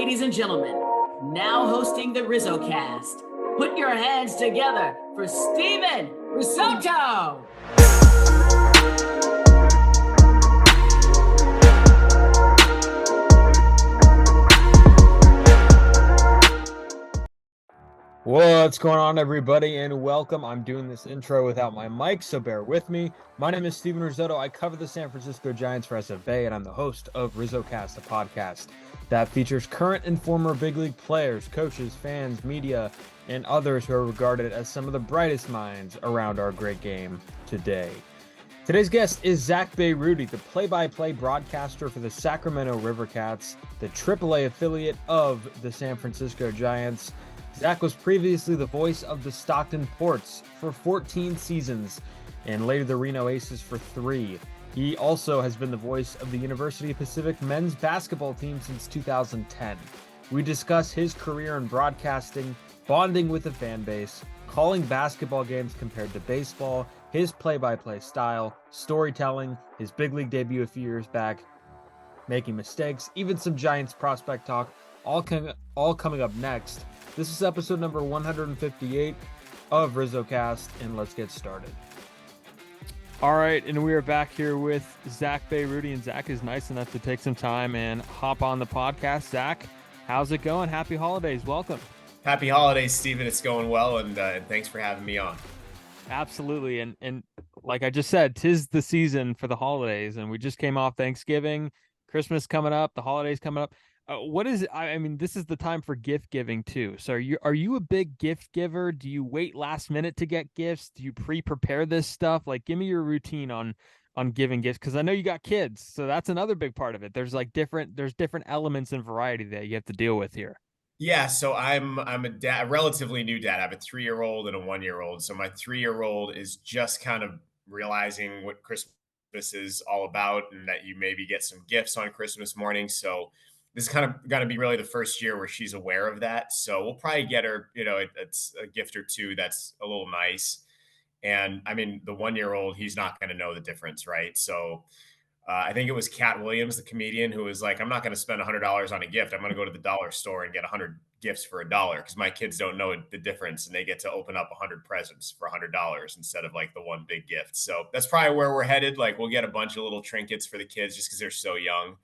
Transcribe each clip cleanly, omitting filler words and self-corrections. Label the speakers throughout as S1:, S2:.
S1: ladies and gentlemen, now hosting the RizzoCast, put your hands together for Steven Risotto!
S2: What's going on, everybody, and welcome. I'm doing this intro without my mic, so bear with me. My name is Steven Risotto. I cover the San Francisco Giants for SFA, and I'm the host of RizzoCast, a podcast that features current and former big league players, coaches, fans, media, and others who are regarded as some of the brightest minds around our great game today. Today's guest is Zack Bayrouty, the play-by-play broadcaster for the Sacramento River Cats, the AAA affiliate of the San Francisco Giants. Zack was previously the voice of the Stockton Ports for 14 seasons and later the Reno Aces for 3. He also has been the voice of the University of Pacific men's basketball team since 2010. We discuss his career in broadcasting, bonding with the fan base, calling basketball games compared to baseball, his play-by-play style, storytelling, his big league debut a few years back, making mistakes, even some Giants prospect talk, all coming up next. This is episode number 158 of RizzoCast, and let's get started. All right, and we are back here with Zack Bayrouty, and Zack is nice enough to take some time and hop on the podcast. Zack, how's it going? Happy holidays. Welcome.
S3: Happy holidays, Steven. It's going well, and thanks for having me on.
S2: Absolutely, and like I just said, 'tis the season for the holidays, and we just came off Thanksgiving, Christmas coming up, the holidays coming up. What is it? I mean, this is the time for gift giving too. So are you a big gift giver? Do you wait last minute to get gifts? Do you pre-prepare this stuff? Like, give me your routine on giving gifts, because I know you got kids, so that's another big part of it. There's different elements and variety that you have to deal with here.
S3: Yeah, so I'm a dad, a relatively new dad. I have a 3-year-old and a 1-year-old. So my 3-year-old is just kind of realizing what Christmas is all about, and that you maybe get some gifts on Christmas morning. So this is kind of going to be really the first year where she's aware of that. So we'll probably get her, it's a gift or two that's a little nice. And I mean, the 1-year-old, he's not going to know the difference, right? So I think it was Cat Williams, the comedian, who was like, I'm not going to spend $100 on a gift. I'm going to go to the dollar store and get 100 gifts for $1, because my kids don't know the difference, and they get to open up 100 presents for $100 instead of like the one big gift. So that's probably where we're headed. Like, we'll get a bunch of little trinkets for the kids just because they're so young.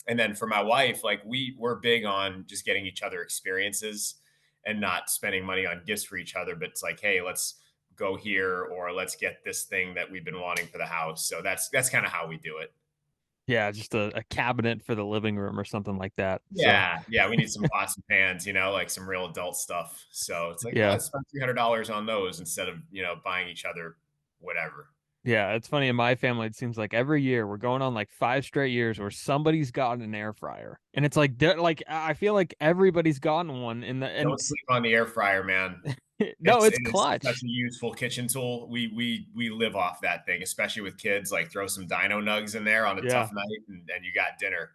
S3: And then for my wife, like we're big on just getting each other experiences and not spending money on gifts for each other. But it's like, hey, let's go here, or let's get this thing that we've been wanting for the house. So that's kind of how we do it.
S2: Yeah, just a cabinet for the living room or something like that.
S3: Yeah, yeah, we need some pots and pans, like some real adult stuff. So it's like,
S2: Yeah.
S3: let's spend $300 on those instead of, buying each other whatever.
S2: Yeah, it's funny. In my family, it seems like every year we're going on like 5 straight years where somebody's gotten an air fryer, and it's like I feel like everybody's gotten one.
S3: Don't sleep on the air fryer, man.
S2: No, it's
S3: It is
S2: clutch.
S3: such a useful kitchen tool. We live off that thing, especially with kids. Like, throw some dino nugs in there on a tough night, and you got dinner.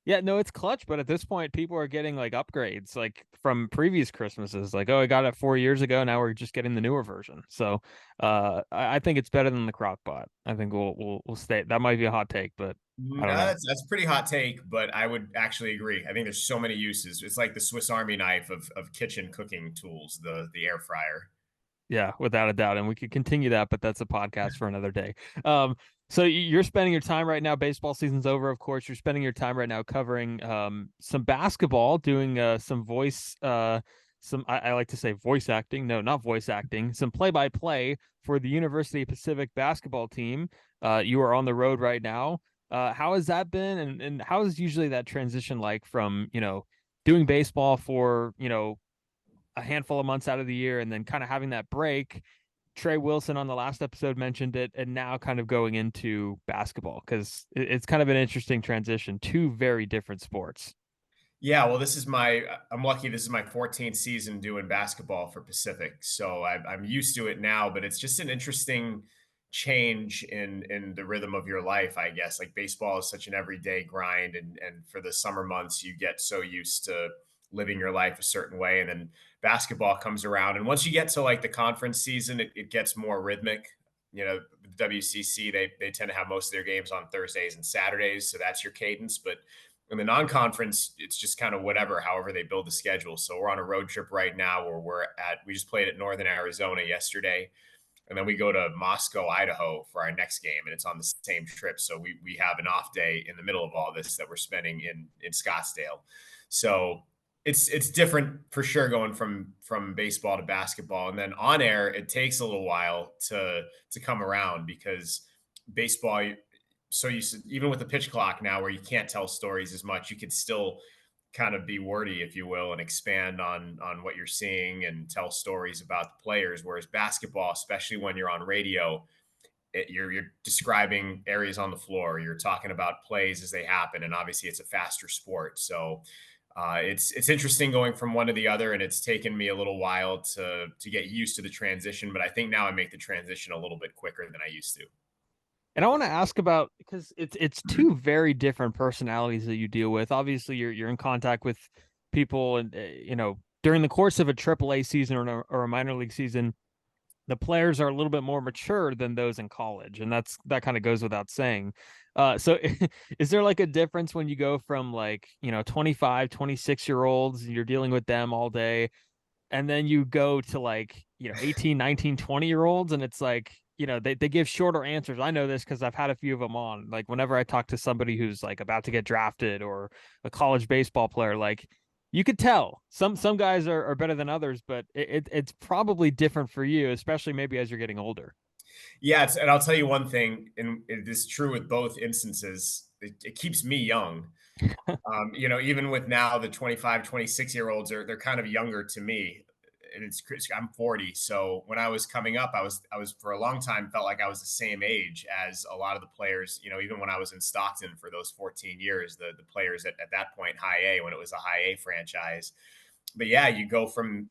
S2: Yeah, no, it's clutch, but at this point, people are getting like upgrades, like from previous Christmases. Like, oh, I got it 4 years ago. Now we're just getting the newer version. So, I think it's better than the crock pot. I think we'll stay. That might be a hot take, but I don't know.
S3: That's a pretty hot take, but I would actually agree. I think there's so many uses. It's like the Swiss Army knife of kitchen cooking tools, the air fryer.
S2: Yeah, without a doubt. And we could continue that, but that's a podcast for another day. So you're spending your time right now. Baseball season's over, of course. You're spending your time right now covering some basketball, doing some voice, I like to say voice acting. No, not voice acting. Some play-by-play for the University of Pacific basketball team. You are on the road right now. How has that been? And how is usually that transition like from, doing baseball for, a handful of months out of the year and then kind of having that break? Trey Wilson on the last episode mentioned it, and now kind of going into basketball, because it's kind of an interesting transition. 2 very different sports.
S3: Yeah, well, I'm lucky. This is my 14th season doing basketball for Pacific. So I'm used to it now, but it's just an interesting change in the rhythm of your life, I guess. Like, baseball is such an everyday grind. And for the summer months, you get so used to living your life a certain way. And then basketball comes around. And once you get to like the conference season, it gets more rhythmic. The WCC, they tend to have most of their games on Thursdays and Saturdays. So that's your cadence. But In the non-conference, it's just kind of whatever, however they build the schedule. So we're on a road trip right now where we just played at Northern Arizona yesterday. And then we go to Moscow, Idaho for our next game, and it's on the same trip. So we have an off day in the middle of all this that we're spending in Scottsdale. So it's different for sure going from baseball to basketball. And then on air, it takes a little while to come around because baseball, so you even with the pitch clock now where you can't tell stories as much, you could still kind of be wordy, if you will, and expand on what you're seeing and tell stories about the players. Whereas basketball, especially when you're on radio, you're describing areas on the floor. You're talking about plays as they happen, and obviously it's a faster sport. So it's interesting going from one to the other, and it's taken me a little while to get used to the transition. But I think now I make the transition a little bit quicker than I used to.
S2: And I want to ask about, because it's two very different personalities that you deal with. Obviously, you're in contact with people, and during the course of a AAA season or a minor league season, the players are a little bit more mature than those in college, and that kind of goes without saying. So is there like a difference when you go from 25, 26-year-olds, you're dealing with them all day, and then you go to 18, 19, 20-year-olds, and it's they give shorter answers. I know this because I've had a few of them on. Like whenever I talk to somebody who's about to get drafted or a college baseball player, you could tell some guys are better than others, but it's probably different for you, especially maybe as you're getting older.
S3: Yeah, and I'll tell you one thing, and it is true with both instances. It keeps me young. Even with now the 25, 26-year-olds they're kind of younger to me. And I'm 40. So when I was coming up, I was for a long time felt like I was the same age as a lot of the players, even when I was in Stockton for those 14 years, the players at that point, high A, when it was a high A franchise. But yeah, you go from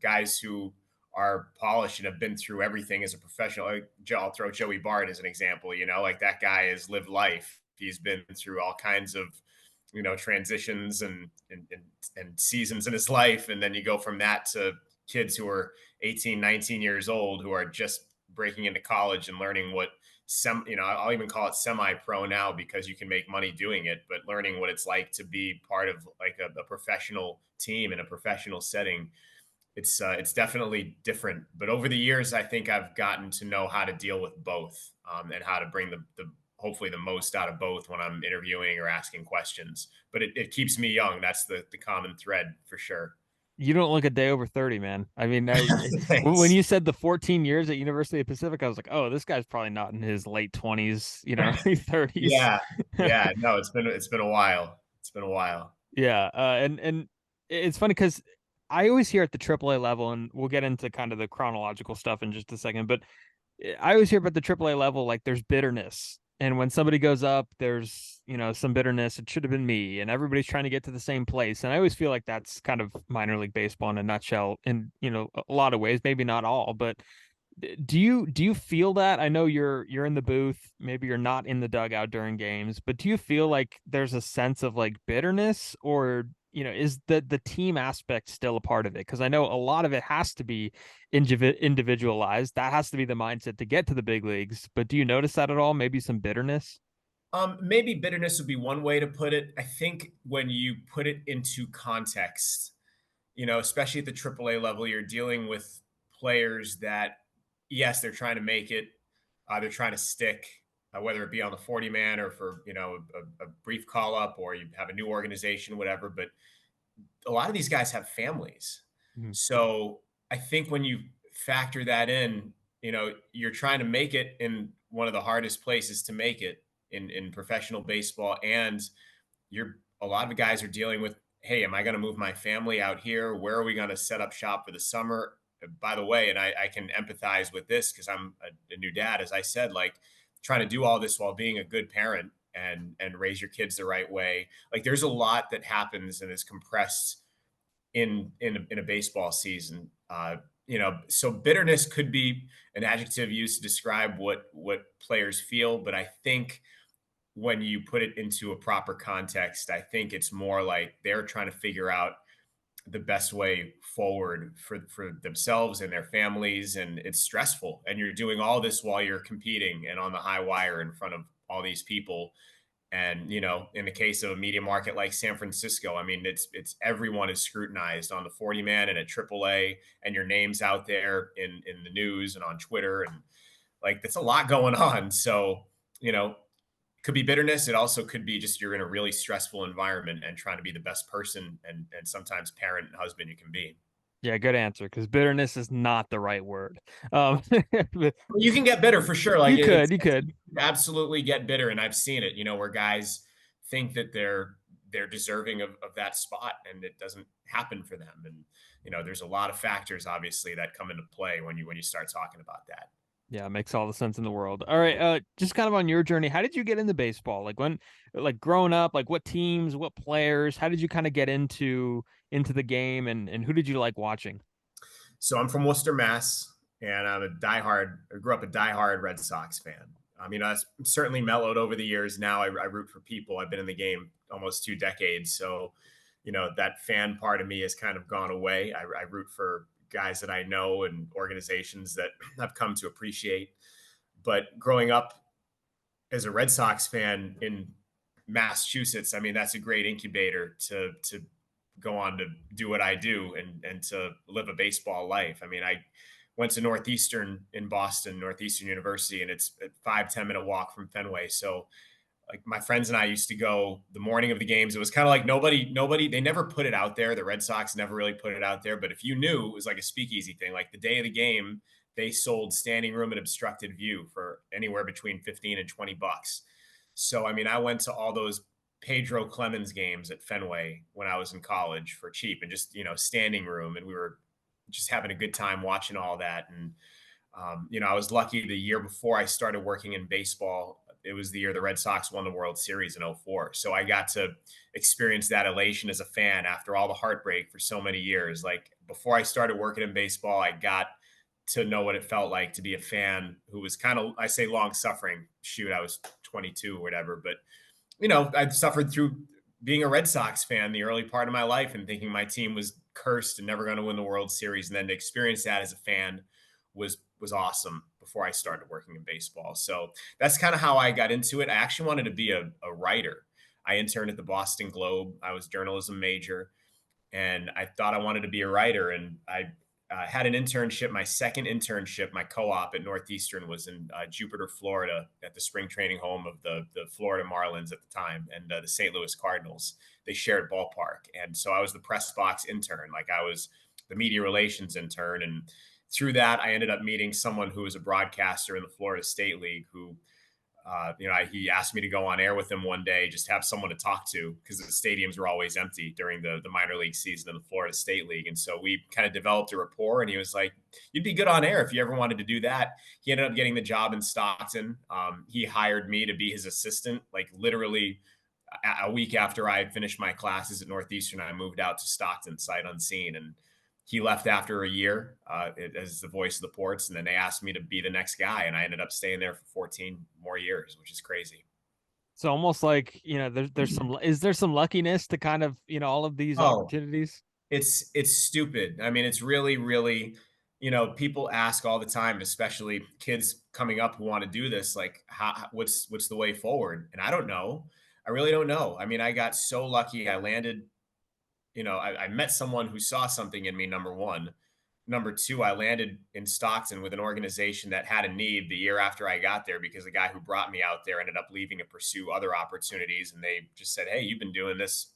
S3: guys who are polished and have been through everything as a professional. I'll throw Joey Bart as an example, that guy has lived life. He's been through all kinds of transitions and seasons in his life. And then you go from that to kids who are 18, 19 years old, who are just breaking into college and learning what I'll even call it semi-pro now because you can make money doing it, but learning what it's like to be part of a professional team in a professional setting. It's definitely different, but over the years, I think I've gotten to know how to deal with both, and how to bring the hopefully the most out of both when I'm interviewing or asking questions. But it keeps me young. That's the common thread for sure.
S2: You don't look a day over 30, man. I mean, when
S3: Thanks.
S2: you said the 14 years at University of Pacific, I was like, oh, this guy's probably not in his late 20s, 30s.
S3: Yeah. Yeah. No, it's been a while. It's been a while.
S2: Yeah, and it's funny because I always hear at the AAA level, and we'll get into kind of the chronological stuff in just a second, but I always hear about the AAA level, there's bitterness. And when somebody goes up, there's, some bitterness. It should have been me. And everybody's trying to get to the same place. And I always feel like that's kind of minor league baseball in a nutshell in, a lot of ways, maybe not all, but do you feel that? I know you're in the booth, maybe you're not in the dugout during games, but do you feel like there's a sense of bitterness, or is the team aspect still a part of it? Because I know a lot of it has to be individualized. That has to be the mindset to get to the big leagues. But do you notice that at all? Maybe some bitterness?
S3: Maybe bitterness would be one way to put it. I think when you put it into context, especially at the AAA level, you're dealing with players that, yes, they're trying to make it. They're trying to stick, whether it be on the 40 man or for, a brief call up, or you have a new organization, whatever. But a lot of these guys have families.
S2: Mhm.
S3: So I think when you factor that in, you're trying to make it in one of the hardest places to make it in professional baseball. And a lot of the guys are dealing with, hey, am I going to move my family out here? Where are we going to set up shop for the summer? By the way, and I can empathize with this because I'm a new dad, as I said, trying to do all this while being a good parent and raise your kids the right way. There's a lot that happens and is compressed in a baseball season. So bitterness could be an adjective used to describe what players feel, but I think when you put it into a proper context, I think it's more like they're trying to figure out the best way forward for themselves and their families. And it's stressful. And you're doing all this while you're competing and on the high wire in front of all these people. And, in the case of a media market like San Francisco, I mean, it's everyone is scrutinized on the 40 man and at AAA, and your name's out there in the news and on Twitter. And like, that's a lot going on. So, could be bitterness. It also could be just you're in a really stressful environment and trying to be the best person and sometimes parent and husband you can be.
S2: Yeah, good answer. Because bitterness is not the right word. But
S3: You can get bitter for sure. Like
S2: you could.
S3: absolutely get bitter. And I've seen it, where guys think that they're deserving of that spot and it doesn't happen for them. And, there's a lot of factors obviously that come into play when you start talking about that.
S2: Yeah, it makes all the sense in the world. All right, just kind of on your journey, how did you get into baseball? Like growing up, like what teams, what players, how did you kind of get into the game, and who did you like watching?
S3: So I'm from Worcester, Mass, and I grew up a diehard Red Sox fan. I've certainly mellowed over the years. Now I root for people. I've been in the game almost 2 decades. So, that fan part of me has kind of gone away. I root for guys that I know and organizations that I've come to appreciate. But growing up as a Red Sox fan in Massachusetts, I mean, that's a great incubator to go on to do what I do and to live a baseball life. I mean, I went to Northeastern in Boston, Northeastern University, and it's a 5-10 minute walk from Fenway. So like my friends and I used to go the morning of the games. It was kind of like nobody, they never put it out there. The Red Sox never really put it out there. But if you knew, it was like a speakeasy thing. Like the day of the game, they sold standing room and obstructed view for anywhere between 15 and $20. So, I went to all those Pedro Clemens games at Fenway when I was in college for cheap and just, standing room. And we were just having a good time watching all that. And, I was lucky the year before I started working in baseball. It was the year the Red Sox won the World Series in '04. So I got to experience that elation as a fan after all the heartbreak for so many years. Like before I started working in baseball, I got to know what it felt like to be a fan who was kind of, I say long suffering. Shoot, I was 22 or whatever. But, I'd suffered through being a Red Sox fan the early part of my life and thinking my team was cursed and never going to win the World Series. And then to experience that as a fan was awesome before I started working in baseball. So that's kind of how I got into it. I actually wanted to be a writer. I interned at the Boston Globe. I was journalism major and I thought I wanted to be a writer. And I had an internship. My second internship, my co-op at Northeastern was in Jupiter, Florida, at the spring training home of the Florida Marlins at the time and the St. Louis Cardinals. They shared ballpark, and so I was the press box intern. Like I was the media relations intern, and through that, I ended up meeting someone who was a broadcaster in the Florida State League who he asked me to go on air with him one day, just have someone to talk to because the stadiums were always empty during the minor league season in the Florida State League. And so we kind of developed a rapport and he was like, you'd be good on air if you ever wanted to do that. He ended up getting the job in Stockton. He hired me to be his assistant, like literally a week after I finished my classes at Northeastern. I moved out to Stockton sight unseen. And he left after a year as the voice of the ports, and then they asked me to be the next guy, and I ended up staying there for 14 more years, which is crazy.
S2: So almost like, is there some luckiness to kind of, all of these
S3: Oh,
S2: opportunities?
S3: it's stupid. I mean, it's really, really, people ask all the time, especially kids coming up who want to do this, like, what's the way forward? And I don't know. I really don't know. I mean, I got so lucky. I landed I met someone who saw something in me, number one. Number two, I landed in Stockton with an organization that had a need the year after I got there because the guy who brought me out there ended up leaving to pursue other opportunities. And they just said, hey, you've been doing this,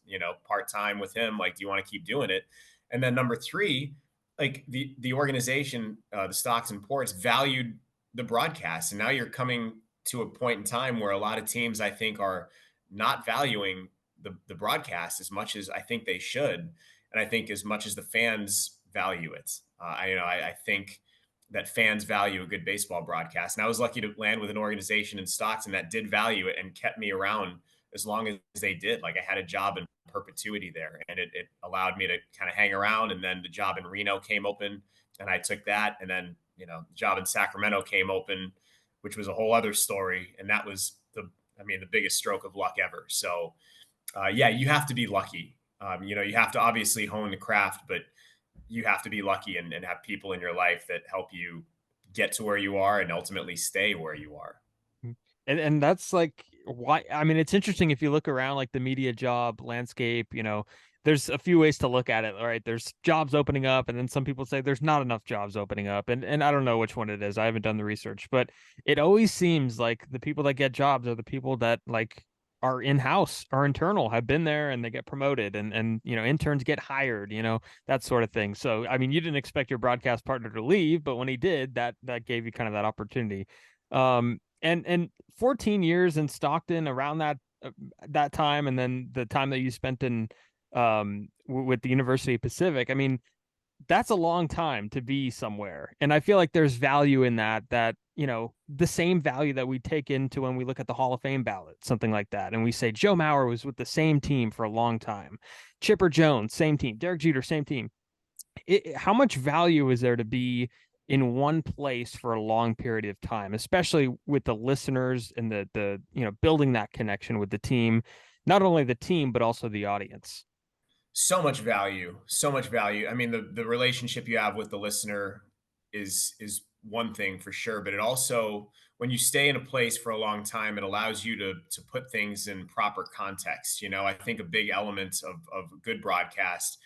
S3: part time with him. Like, do you want to keep doing it? And then number three, like the organization, the Stockton Ports valued the broadcast. And now you're coming to a point in time where a lot of teams, I think, are not valuing the broadcast as much as I think they should, and I think as much as the fans value it. I think that fans value a good baseball broadcast, and I was lucky to land with an organization in Stockton that did value it and kept me around as long as they did. Like I had a job in perpetuity there, and it allowed me to kind of hang around. And then the job in Reno came open, and I took that, and then the job in Sacramento came open, which was a whole other story, and that was the biggest stroke of luck ever. So yeah, you have to be lucky. You have to obviously hone the craft, but you have to be lucky and have people in your life that help you get to where you are and ultimately stay where you are.
S2: And that's like why, I mean, it's interesting if you look around like the media job landscape, there's a few ways to look at it, right? There's jobs opening up, and then some people say there's not enough jobs opening up. And I don't know which one it is. I haven't done the research, but it always seems like the people that get jobs are the people that like are in-house, are internal, have been there and they get promoted, and interns get hired, that sort of thing. So I mean, you didn't expect your broadcast partner to leave, but when he did, that gave you kind of that opportunity. And 14 years in Stockton around that time, and then the time that you spent in with the University of Pacific. I mean, that's a long time to be somewhere. And I feel like there's value in that, the same value that we take into when we look at the Hall of Fame ballot, something like that. And we say Joe Mauer was with the same team for a long time. Chipper Jones, same team. Derek Jeter, same team. How much value is there to be in one place for a long period of time, especially with the listeners and the building that connection with the team, not only the team, but also the audience?
S3: So much value, so much value. I mean, the relationship you have with the listener is one thing for sure, but it also, when you stay in a place for a long time, it allows you to put things in proper context. I think a big element of a good broadcast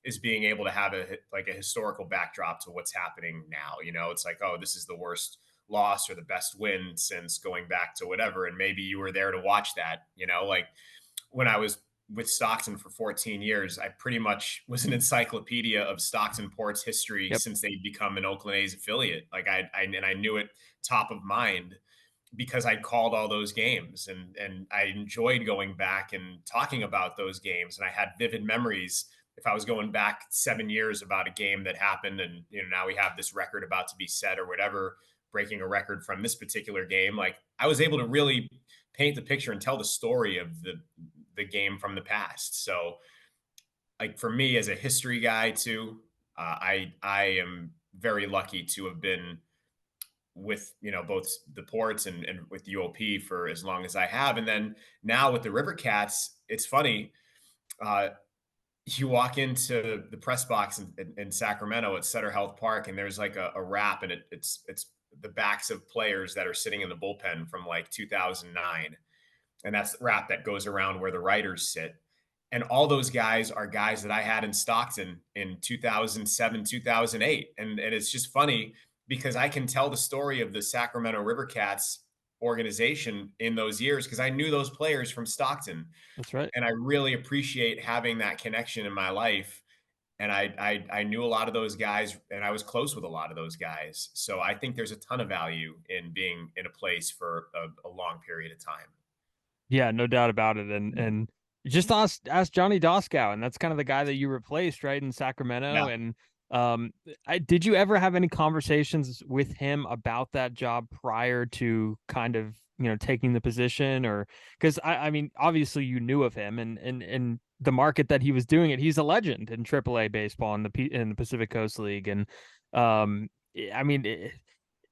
S3: is being able to have a historical backdrop to what's happening now. It's like, oh, this is the worst loss or the best win since going back to whatever, and maybe you were there to watch that. Like when I was with Stockton for 14 years, I pretty much was an encyclopedia of Stockton Port's history
S2: Yep.
S3: since they'd become an Oakland A's affiliate. Like I knew it top of mind because I'd called all those games, and I enjoyed going back and talking about those games. And I had vivid memories if I was going back 7 years about a game that happened, and now we have this record about to be set or whatever, breaking a record from this particular game. Like I was able to really paint the picture and tell the story of the game from the past. So, like for me as a history guy too, I am very lucky to have been with both the ports and with UOP for as long as I have, and then now with the River Cats, it's funny. Uh, you walk into the press box in Sacramento at Sutter Health Park, and there's like a wrap, and it's the backs of players that are sitting in the bullpen from like 2009, and that's the wrap that goes around where the writers sit. And all those guys are guys that I had in Stockton in 2007, 2008. And it's just funny because I can tell the story of the Sacramento River Cats organization in those years because I knew those players from Stockton.
S2: That's right.
S3: And I really appreciate having that connection in my life. And I knew a lot of those guys, and I was close with a lot of those guys. So I think there's a ton of value in being in a place for a long period of time.
S2: Yeah, no doubt about it. And just ask Johnny Doskow, and that's kind of the guy that you replaced, right, in Sacramento.
S3: Yeah.
S2: And did you ever have any conversations with him about that job prior to kind of taking the position? Or because I mean, obviously you knew of him, and the market that he was doing it, he's a legend in AAA baseball in the Pacific Coast League. And I mean,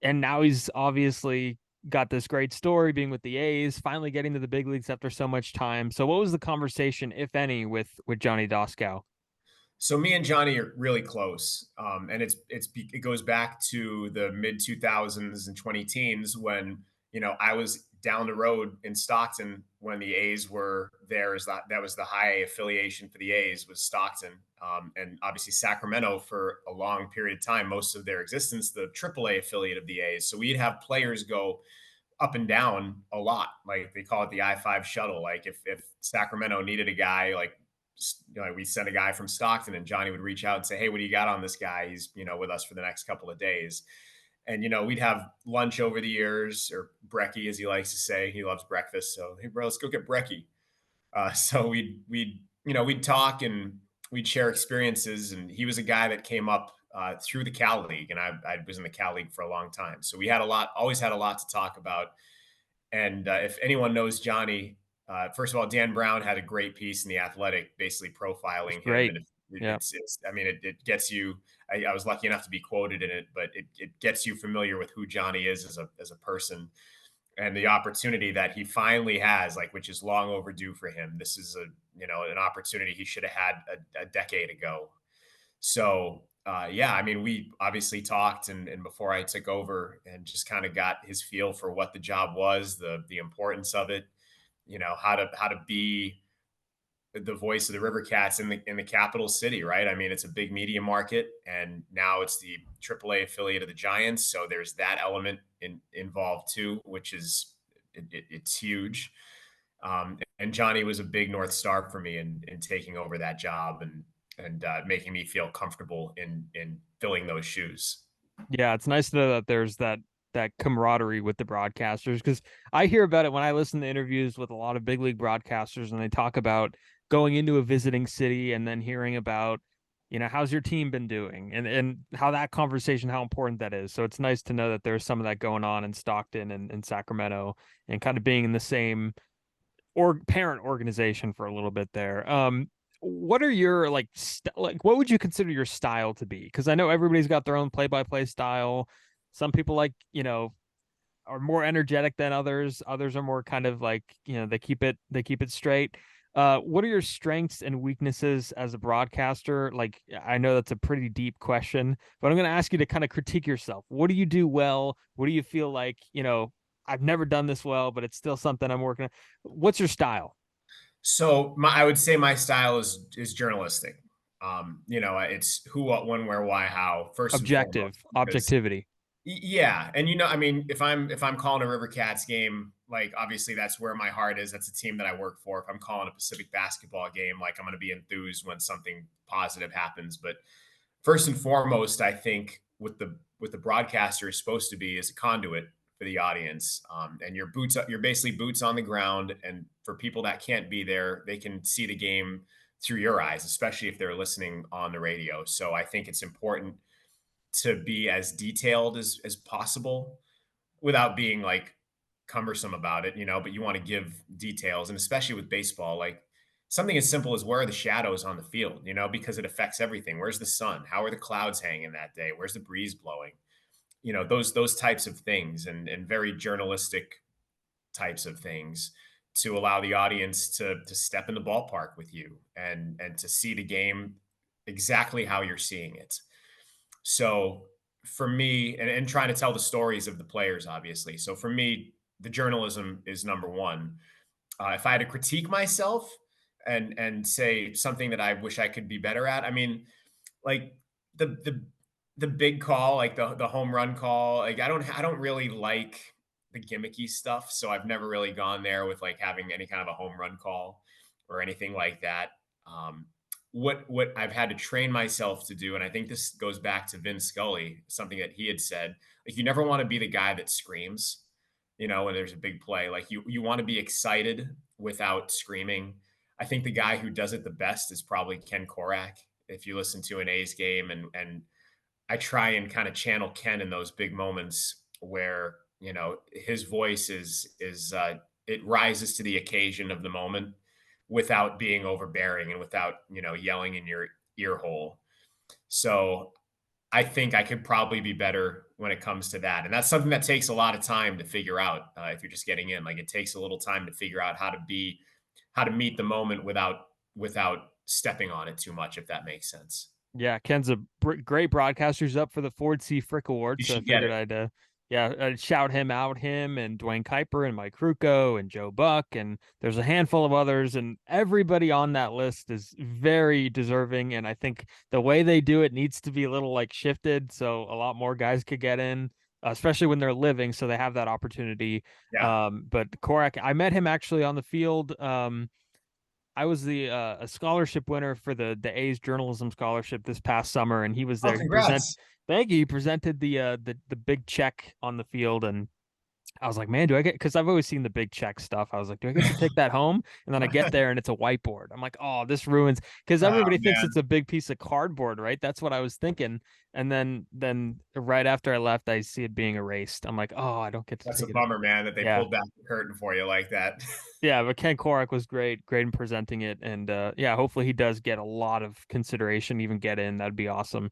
S2: and now he's obviously got this great story being with the A's, finally getting to the big leagues after so much time. So what was the conversation, if any, with Johnny Doskow?
S3: So me and Johnny are really close, and it goes back to the mid 2000s and 20 teens when I was down the road in Stockton when the A's were there. That was the high A affiliation for the A's, was Stockton, and obviously Sacramento for a long period of time, most of their existence, the AAA affiliate of the A's. So we'd have players go up and down a lot. Like they call it the I-5 shuttle. Like if Sacramento needed a guy, like we sent a guy from Stockton, and Johnny would reach out and say, "Hey, what do you got on this guy? He's with us for the next couple of days." And we'd have lunch over the years, or brekkie, as he likes to say. He loves breakfast, so hey, bro, let's go get brekkie. So we'd talk, and we'd share experiences. And he was a guy that came up through the Cal League, and I was in the Cal League for a long time, so we had always had a lot to talk about. And if anyone knows Johnny, first of all, Dan Brown had a great piece in The Athletic, basically profiling him.
S2: Great.
S3: And
S2: Yeah.
S3: I mean, it gets you. I was lucky enough to be quoted in it, but it gets you familiar with who Johnny is as a person, and the opportunity that he finally has, like, which is long overdue for him. This is an opportunity he should have had a decade ago. So yeah, I mean, we obviously talked, and before I took over, and just kind of got his feel for what the job was, the importance of it. how to be the voice of the River Cats in the capital city, right? I mean, it's a big media market, and now it's the AAA affiliate of the Giants, so there's that element involved too, which is it's huge. And Johnny was a big North Star for me in taking over that job and making me feel comfortable in filling those shoes.
S2: Yeah, it's nice to know that there's that camaraderie with the broadcasters, because I hear about it when I listen to interviews with a lot of big league broadcasters, and they talk about going into a visiting city and then hearing about, how's your team been doing, and how that conversation, how important that is. So it's nice to know that there's some of that going on in Stockton and Sacramento, and kind of being in the same or parent organization for a little bit there. What are your like what would you consider your style to be? Because I know everybody's got their own play-by-play style. Some people are more energetic than others. Others are more kind of like, they keep it straight. What are your strengths and weaknesses as a broadcaster? Like, I know that's a pretty deep question, but I'm going to ask you to kind of critique yourself. What do you do well? What do you feel like, I've never done this well, but it's still something I'm working on. What's your style?
S3: So I would say my style is journalistic. It's who, what, when, where, why, how, first and foremost,
S2: Objective,
S3: because
S2: objectivity.
S3: yeah, and I mean, if I'm calling a River Cats game, like obviously that's where my heart is. That's a team that I work for. If I'm calling a Pacific basketball game, like I'm going to be enthused when something positive happens. But first and foremost, I think what the broadcaster is supposed to be is a conduit for the audience, and you're basically boots on the ground. And for people that can't be there, they can see the game through your eyes, especially if they're listening on the radio. So I think it's important to be as detailed as possible without being like cumbersome about it, but you want to give details. And especially with baseball, like something as simple as where are the shadows on the field, because it affects everything. Where's the sun? How are the clouds hanging that day? Where's the breeze blowing? Those types of things, and very journalistic types of things, to allow the audience to step in the ballpark with you and to see the game exactly how you're seeing it. So for me, and trying to tell the stories of the players, obviously. So for me, the journalism is number one. If I had to critique myself and say something that I wish I could be better at, I mean, like the big call, like the home run call, like I don't really like the gimmicky stuff. So I've never really gone there with like having any kind of a home run call or anything like that. Um, what I've had to train myself to do, and I think this goes back to Vin Scully, something that he had said, like you never want to be the guy that screams, when there's a big play. Like you want to be excited without screaming. I think the guy who does it the best is probably Ken Korak. If you listen to an A's game, and I try and kind of channel Ken in those big moments where, his voice is it rises to the occasion of the moment without being overbearing and without, yelling in your ear hole. So I think I could probably be better when it comes to that. And that's something that takes a lot of time to figure out. If you're just getting in, like it takes a little time to figure out how to meet the moment without stepping on it too much, if that makes sense.
S2: Yeah, Ken's a great broadcaster. He's up for the Ford C. Frick Award,
S3: You
S2: so I
S3: should get
S2: figured
S3: it.
S2: I'd shout him out, him and Dwayne Kuiper and Mike Krukow and Joe Buck, and there's a handful of others, and everybody on that list is very deserving. And I think the way they do it needs to be a little like shifted, so a lot more guys could get in, especially when they're living, so they have that opportunity.
S3: Yeah.
S2: But Korak, I met him actually on the field. I was the a scholarship winner for the A's journalism scholarship this past summer, and he was
S3: Oh,
S2: there.
S3: congrats.
S2: Thank you. He presented the big check on the field, and I was like, man, do I get? Because I've always seen the big check stuff. I was like, do I get to take that home? And then I get there and it's a whiteboard. I'm like, oh, this ruins, because
S3: Oh
S2: everybody thinks
S3: man,
S2: it's a big piece of cardboard, right? That's what I was thinking. And then right after I left, I see it being erased. I'm like, oh, I don't get to
S3: that's a
S2: take it home.
S3: bummer, man, that they
S2: Yeah.
S3: pulled back the curtain for you like that.
S2: Yeah, but Ken Korak was great in presenting it, and yeah, hopefully he does get a lot of consideration, even get in. That'd be awesome.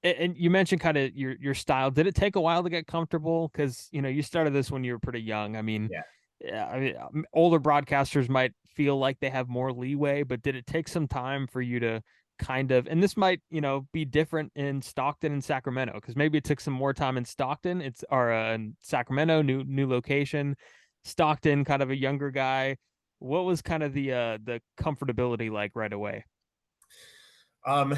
S2: And you mentioned kind of your style. Did it take a while to get comfortable? Because you started this when you were pretty young. I mean,
S3: Yeah.
S2: yeah, I mean, older broadcasters might feel like they have more leeway, but did it take some time for you to kind of? And this might be different in Stockton and Sacramento, because maybe it took some more time in Stockton. It's or in Sacramento, new location. Stockton, kind of a younger guy. What was kind of the comfortability like right away?
S3: Um,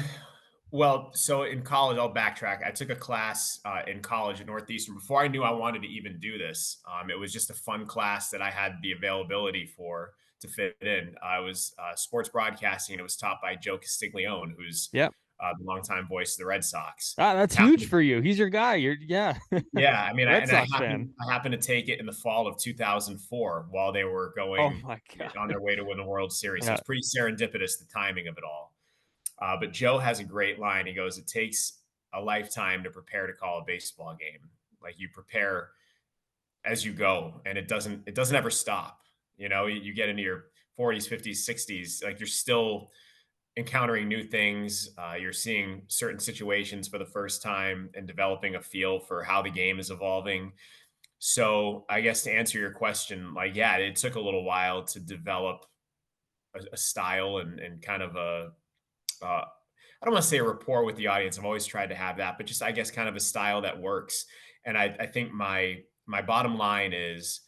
S3: well, so in college, I'll backtrack. I took a class in college at Northeastern before I knew I wanted to even do this. It was just a fun class that I had the availability for to fit in. I was sports broadcasting, and it was taught by Joe Castiglione, who's
S2: Yep.
S3: the longtime voice of the Red Sox.
S2: Ah, that's huge
S3: Happened,
S2: for you. He's your guy. You're yeah,
S3: yeah. I mean,
S2: Red
S3: I
S2: Sox fan.
S3: happened to take it in the fall of 2004 while they were
S2: Oh
S3: going
S2: my god.
S3: on their way to win the World Series. So
S2: Yeah.
S3: it's pretty serendipitous, the timing of it all. But Joe has a great line. He goes, "It takes a lifetime to prepare to call a baseball game. Like you prepare as you go, and it doesn't ever stop. You know, you get into your 40s, 50s, 60s, like you're still encountering new things. You're seeing certain situations for the first time and developing a feel for how the game is evolving. So, I guess to answer your question, like, yeah, it took a little while to develop a style and kind of I don't want to say a rapport with the audience. I've always tried to have that, but just I guess kind of a style that works. And I think my bottom line is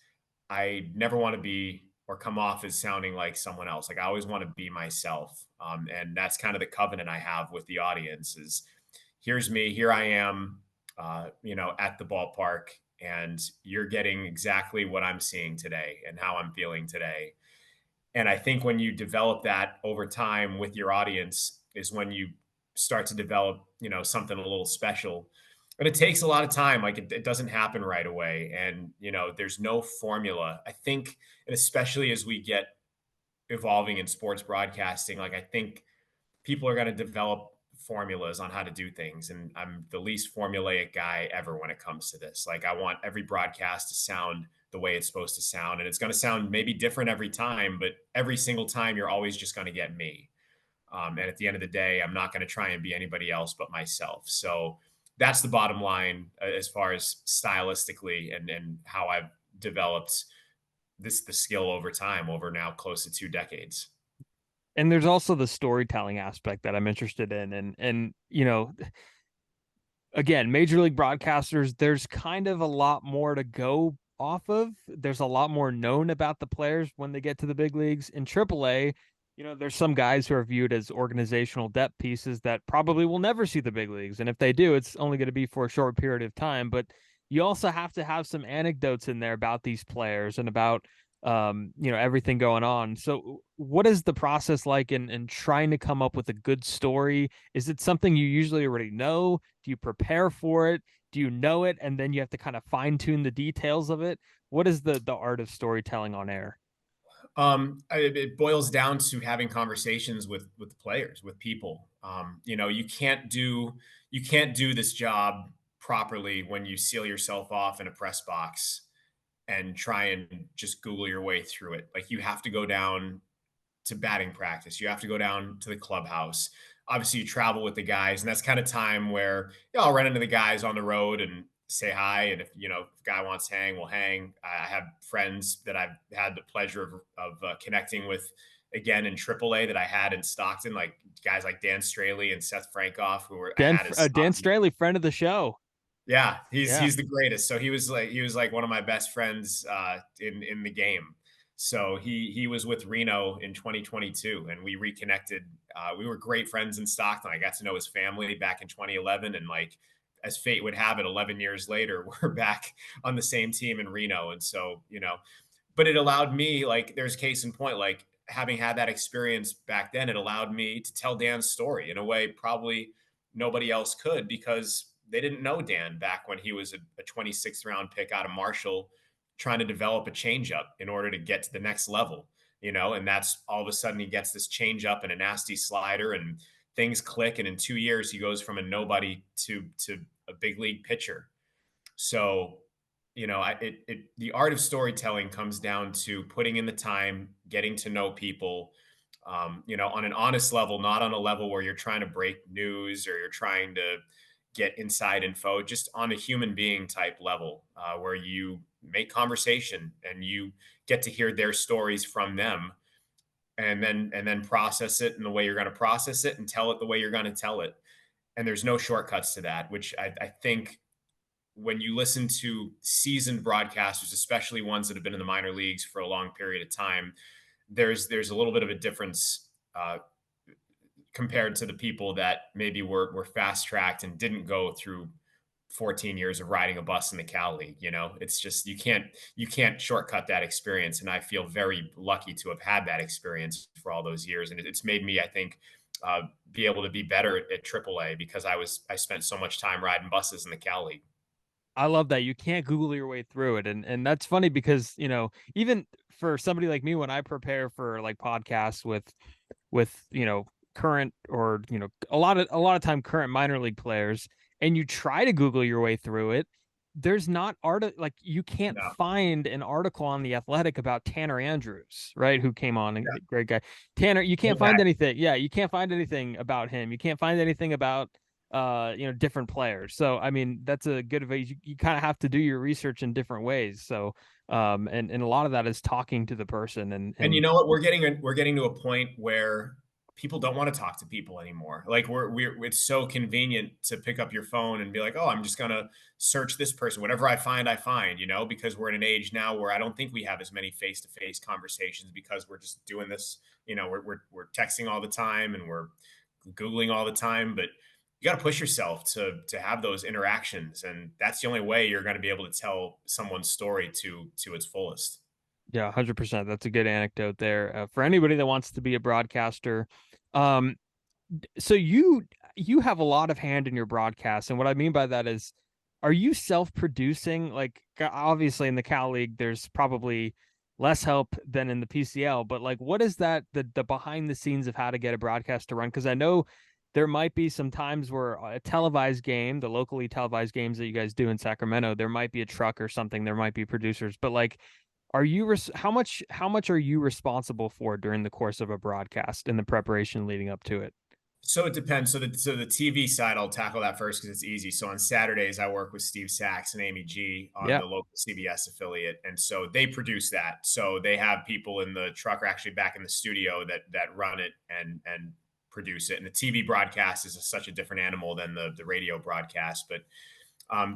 S3: I never want to be or come off as sounding like someone else. Like I always want to be myself. And that's kind of the covenant I have with the audience is here's me, here I am, at the ballpark, and you're getting exactly what I'm seeing today and how I'm feeling today. And I think when you develop that over time with your audience is when you start to develop, something a little special. And it takes a lot of time. Like it doesn't happen right away. And, there's no formula. I think, and especially as we get evolving in sports broadcasting, like I think people are going to develop formulas on how to do things. And I'm the least formulaic guy ever when it comes to this. Like, I want every broadcast to sound the way it's supposed to sound. And it's going to sound maybe different every time, but every single time you're always just going to get me. And at the end of the day, I'm not going to try and be anybody else but myself. So that's the bottom line as far as stylistically and how I've developed the skill over time, over now close to 2 decades.
S2: And there's also the storytelling aspect that I'm interested in, and again, major league broadcasters, there's kind of a lot more to go off of. There's a lot more known about the players when they get to the big leagues. In AAA, there's some guys who are viewed as organizational depth pieces that probably will never see the big leagues. And if they do, it's only going to be for a short period of time. But you also have to have some anecdotes in there about these players and about everything going on. So what is the process like in trying to come up with a good story? Is it something you usually already know? Do you prepare for it? Do you know it and then you have to kind of fine tune the details of it? What is the art of storytelling on air?
S3: It boils down to having conversations with players, with people. You can't do this job properly when you seal yourself off in a press box and try and just Google your way through it. Like you have to go down to batting practice. You have to go down to the clubhouse. Obviously, you travel with the guys, and that's kind of time where I'll run into the guys on the road and say hi. And if if a guy wants to hang, we'll hang. I have friends that I've had the pleasure of connecting with again in AAA that I had in Stockton, like guys like Dan Straley and Seth Frankoff, I had in
S2: Dan
S3: Stockton.
S2: Straley, friend of the show.
S3: Yeah, he's
S2: Yeah.
S3: he's the greatest. So he was like one of my best friends in the game. So he was with Reno in 2022, and we reconnected. We were great friends in Stockton. I got to know his family back in 2011, and like as fate would have it, 11 years later, we're back on the same team in Reno. And so but it allowed me, like, there's case in point, like having had that experience back then, it allowed me to tell Dan's story in a way probably nobody else could because they didn't know Dan back when he was a 26th round pick out of Marshall trying to develop a changeup in order to get to the next level, and that's all of a sudden he gets this changeup and a nasty slider and things click. And in 2 years, he goes from a nobody to a big league pitcher. So, the art of storytelling comes down to putting in the time, getting to know people, on an honest level, not on a level where you're trying to break news or you're trying to get inside info, just on a human being type level, where you make conversation and you get to hear their stories from them and then process it in the way you're going to process it and tell it the way you're going to tell it. And there's no shortcuts to that, which I think when you listen to seasoned broadcasters, especially ones that have been in the minor leagues for a long period of time, there's a little bit of a difference compared to the people that maybe were fast tracked and didn't go through 14 years of riding a bus in the Cal League. It's just you can't shortcut that experience, and I feel very lucky to have had that experience for all those years, and it's made me, I think, be able to be better at AAA because I spent so much time riding buses in the Cal League.
S2: I love that you can't Google your way through it, and that's funny because even for somebody like me, when I prepare for like podcasts with current or a lot of time current minor league players, and you try to Google your way through it, there's not like you can't
S3: No,
S2: find an article on the Athletic about Tanner Andrews, right, who came on,
S3: yeah,
S2: a great guy. Tanner, you can't
S3: go
S2: find
S3: back.
S2: anything. Yeah, you can't find anything about him. You can't find anything about different players. So I mean, that's a good way. You kind of have to do your research in different ways. So and a lot of that is talking to the person
S3: And you
S2: and
S3: know what? We're getting to a point where people don't want to talk to people anymore. Like we're it's so convenient to pick up your phone and be like, "Oh, I'm just gonna search this person. Whatever I find, I find." Because we're in an age now where I don't think we have as many face-to-face conversations because we're just doing this. We're texting all the time and we're googling all the time. But you got to push yourself to have those interactions, and that's the only way you're going to be able to tell someone's story to its fullest.
S2: yeah, 100%. That's a good anecdote there for anybody that wants to be a broadcaster. Um, so you have a lot of hand in your broadcast, and what I mean by that is, are you self-producing? Like, obviously in the Cal League, there's probably less help than in the PCL, but like, what is that the behind the scenes of how to get a broadcast to run? Because I know there might be some times where a televised game, the locally televised games that you guys do in Sacramento, there might be a truck or something, there might be producers, but like, how much are you responsible for during the course of a broadcast in the preparation leading up to it?
S3: So it depends. So the TV side, I'll tackle that first because it's easy. So on Saturdays, I work with Steve Sachs and Amy G on
S2: Yeah.
S3: the local CBS affiliate, and so they produce that. So they have people in the truck or actually back in the studio that run it and produce it. And the TV broadcast is such a different animal than the radio broadcast. But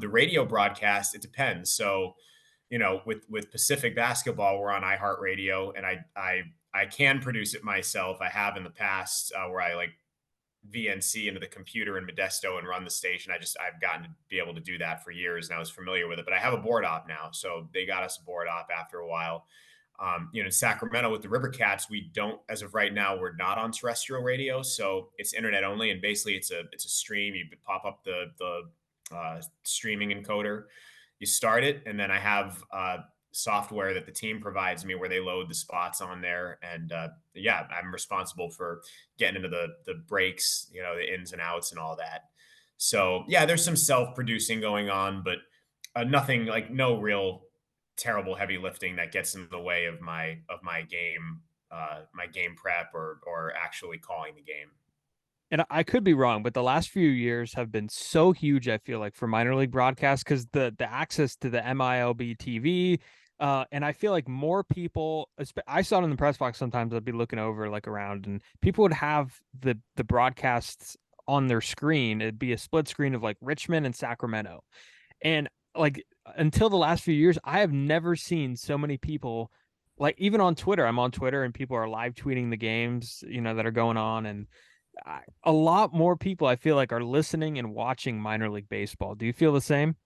S3: the radio broadcast, it depends. So with Pacific basketball, we're on iHeartRadio, and I can produce it myself. I have in the past where I like VNC into the computer in Modesto and run the station. I've gotten to be able to do that for years and I was familiar with it, but I have a board op now. So they got us a board op after a while. In Sacramento with the River Cats, we don't, as of right now, we're not on terrestrial radio. So it's internet only. And basically it's a stream. You pop up the streaming encoder, you start it. And then I have, software that the team provides me where they load the spots on there. And yeah, I'm responsible for getting into the breaks, the ins and outs and all that. So yeah, there's some self-producing going on, but nothing like no real terrible heavy lifting that gets in the way of my game prep or actually calling the game.
S2: And I could be wrong, but the last few years have been so huge, I feel like, for minor league broadcasts because the access to the MILB TV. And I feel like more people, I saw it in the press box sometimes. I'd be looking over like around, and people would have the broadcasts on their screen. It'd be a split screen of like Richmond and Sacramento. And like until the last few years, I have never seen so many people, like even on Twitter. I'm on Twitter and people are live tweeting the games, that are going on. And a lot more people I feel like are listening and watching minor league baseball. Do you feel the same?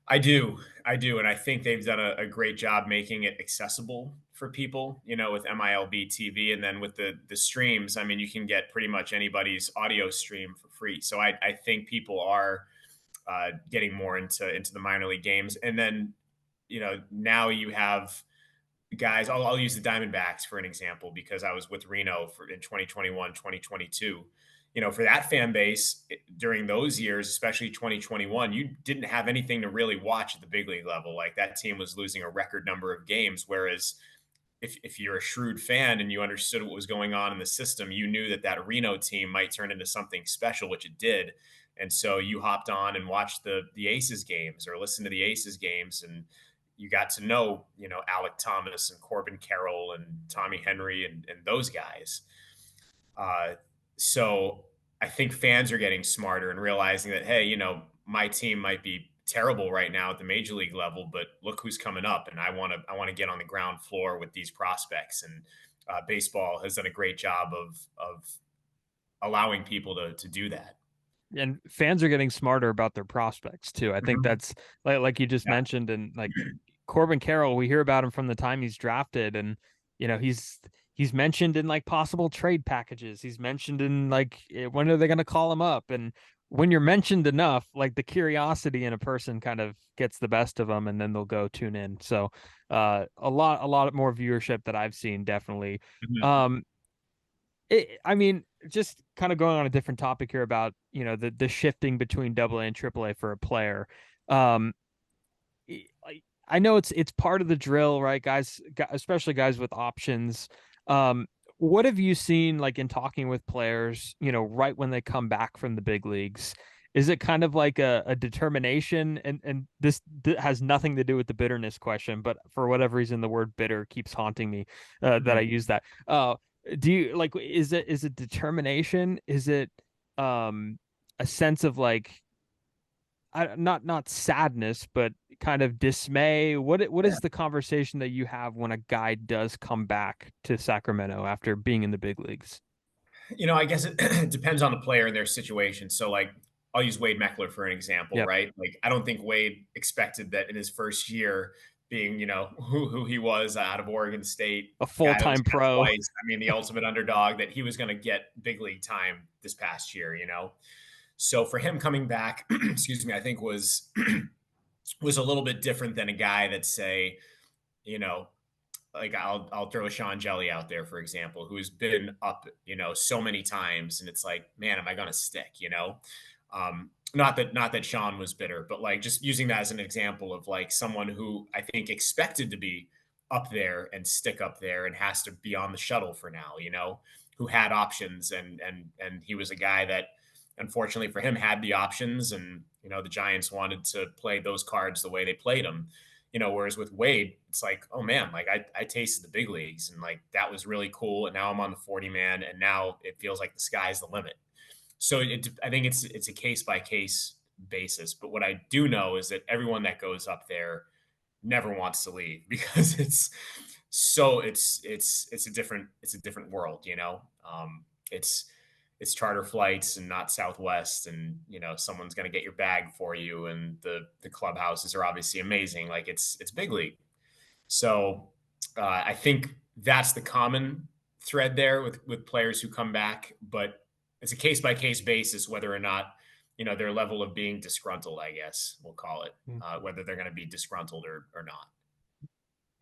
S3: I do. I do. And I think they've done a great job making it accessible for people, with MILB TV. And then with the streams, I mean, you can get pretty much anybody's audio stream for free. So I think people are getting more into the minor league games. And then, now you have guys, I'll use the Diamondbacks for an example, because I was with Reno in 2021, 2022. For that fan base during those years, especially 2021, you didn't have anything to really watch at the big league level. Like that team was losing a record number of games. Whereas if you're a shrewd fan and you understood what was going on in the system, you knew that Reno team might turn into something special, which it did. And so you hopped on and watched the Aces games or listened to the Aces games, and you got to know, Alec Thomas and Corbin Carroll and Tommy Henry and those guys. Uh, so I think fans are getting smarter and realizing that, hey, my team might be terrible right now at the major league level, but look who's coming up. And I want to get on the ground floor with these prospects. And baseball has done a great job of allowing people to do that.
S4: And fans are getting smarter about their prospects too. I think that's like you just mentioned, and like Corbin Carroll, we hear about him from the time he's drafted, and he's mentioned in like possible trade packages. He's mentioned in like when are they going to call him up? And when you're mentioned enough, like the curiosity in a person kind of gets the best of them, and then they'll go tune in. So a lot more viewership that I've seen, definitely. I mean, just kind of going on a different topic here about, the shifting between AA and AAA for a player. I know it's part of the drill, right, guys, especially guys with options. What have you seen like in talking with players, right when they come back from the big leagues? Is it kind of like a determination? And this has nothing to do with the bitterness question, but for whatever reason, the word bitter keeps haunting me, that I use that. Do you like, is it determination? Is it a sense of like, not sadness, but kind of dismay? What is the conversation that you have when a guy does come back to Sacramento after being in the big leagues?
S3: I guess it depends on the player and their situation. So like, I'll use Wade Meckler for an example,
S4: Yep.
S3: right? Like, I don't think Wade expected that in his first year, being, who he was out of Oregon State,
S4: A full-time pro.
S3: Twice, I mean, the ultimate underdog, that he was going to get big league time this past year, So for him coming back, excuse me, I think was a little bit different than a guy that, say, like I'll throw Sean Jelly out there, for example, who's been up, so many times, and it's like, man, am I going to stick, not that Sean was bitter, but like just using that as an example of like someone who I think expected to be up there and stick up there and has to be on the shuttle for now, who had options, and he was a guy that, unfortunately for him, had the options, and the Giants wanted to play those cards the way they played them. Whereas with Wade, it's like, oh man, like I tasted the big leagues, and like that was really cool. And now I'm on the 40 man, and now it feels like the sky's the limit. So I think it's a case by case basis. But what I do know is that everyone that goes up there never wants to leave, because it's a different world. It's charter flights and not Southwest, and someone's going to get your bag for you, and the clubhouses are obviously amazing. Like it's big league. So I think that's the common thread there with players who come back, but it's a case by case basis whether or not their level of being disgruntled, I guess we'll call it, whether they're going to be disgruntled or not.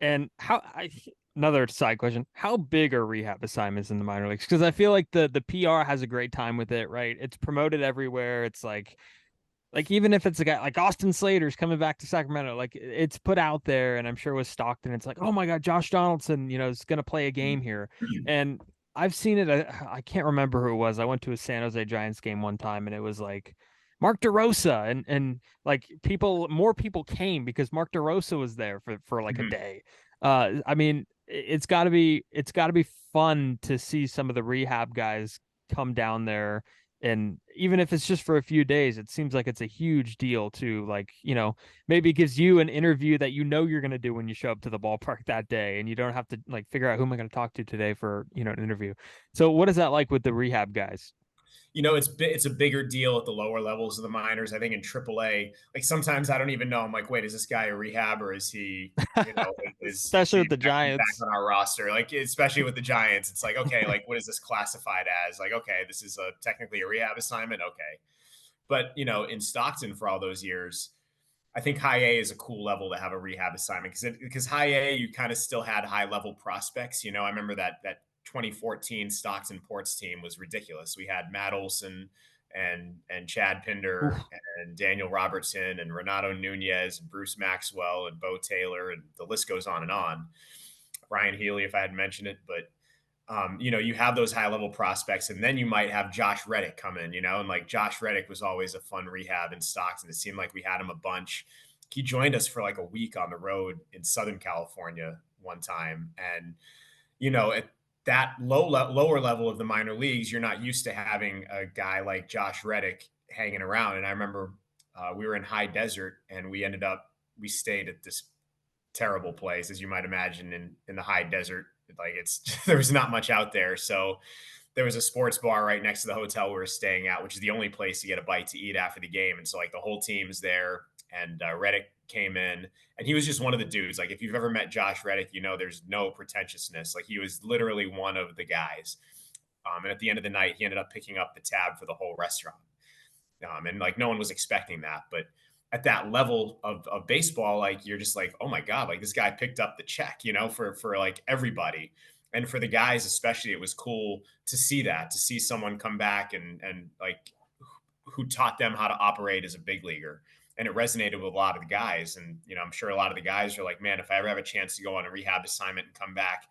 S4: And another side question, how big are rehab assignments in the minor leagues? Because I feel like the PR has a great time with it, right? It's promoted everywhere. It's like even if it's a guy like Austin Slater's coming back to Sacramento, like it's put out there, and I'm sure with Stockton, it's like, oh my God, Josh Donaldson, is going to play a game here. And I've seen it. I can't remember who it was. I went to a San Jose Giants game one time, and it was like Mark DeRosa, and like more people came because Mark DeRosa was there for like a day. I mean, it's got to be fun to see some of the rehab guys come down there, and even if it's just for a few days, it seems like it's a huge deal to, like, maybe it gives you an interview that you're going to do when you show up to the ballpark that day, and you don't have to like figure out who am I going to talk to today for an interview. So what is that like with the rehab guys?
S3: It's a bigger deal at the lower levels of the minors. I think in AAA, like sometimes I don't even know. I'm like, wait, is this guy a rehab, or is he,
S4: especially with the Giants
S3: back on our roster? Like, especially with the Giants, it's like, okay, like what is this classified as? Like, okay, this is technically a rehab assignment. Okay. But, in Stockton for all those years, I think high A is a cool level to have a rehab assignment, because high A, you kind of still had high level prospects. I remember that 2014 Stockton Ports team was ridiculous. We had Matt Olson and Chad Pinder and Daniel Robertson and Renato Nunez and Bruce Maxwell and Bo Taylor, and the list goes on and on. Ryan Healy, if I hadn't mentioned it, but you have those high level prospects, and then you might have Josh Reddick come in, and like Josh Reddick was always a fun rehab in Stockton. It seemed like we had him a bunch. He joined us for like a week on the road in Southern California one time. And, at that lower level of the minor leagues, you're not used to having a guy like Josh Reddick hanging around. And I remember we were in high desert, and we stayed at this terrible place, as you might imagine, in the high desert. Like there was not much out there. So there was a sports bar right next to the hotel we were staying at, which is the only place to get a bite to eat after the game. And so like the whole team's there, and Reddick came in, and he was just one of the dudes. Like if you've ever met Josh Reddick, there's no pretentiousness. Like he was literally one of the guys. And at the end of the night, he ended up picking up the tab for the whole restaurant. And like no one was expecting that, but at that level of baseball, like you're just like, oh my God, like this guy picked up the check, for like everybody. And for the guys, especially, it was cool to see someone come back and like who taught them how to operate as a big leaguer. And it resonated with a lot of the guys. And, I'm sure a lot of the guys are like, man, if I ever have a chance to go on a rehab assignment and come back,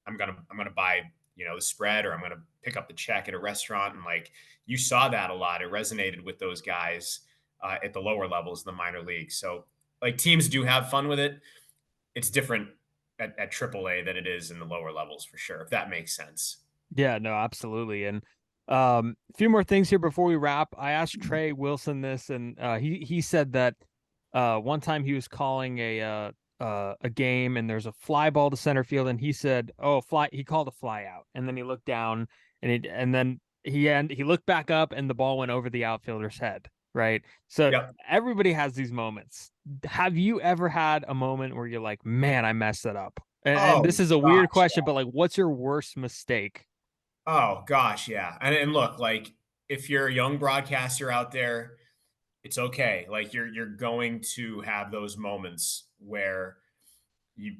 S3: I'm going to buy, the spread, or I'm going to pick up the check at a restaurant. And like, you saw that a lot. It resonated with those guys at the lower levels of the minor leagues. So like teams do have fun with it. It's different at AAA than it is in the lower levels, for sure, if that makes sense.
S4: Yeah, no, absolutely. And a few more things here before we wrap. I asked Trey Wilson this, and he said that one time he was calling a game, and there's a fly ball to center field, and he said, "Oh, fly!" He called a fly out, and then he looked down, and then he looked back up, and the ball went over the outfielder's head. Right. So
S3: Yep.
S4: everybody has these moments. Have you ever had a moment where you're like, man, I messed it up? And this is a weird
S3: Gosh,
S4: question, but like, what's your worst mistake?
S3: Oh gosh, yeah. And look, like if you're a young broadcaster out there, it's okay. Like you're going to have those moments where you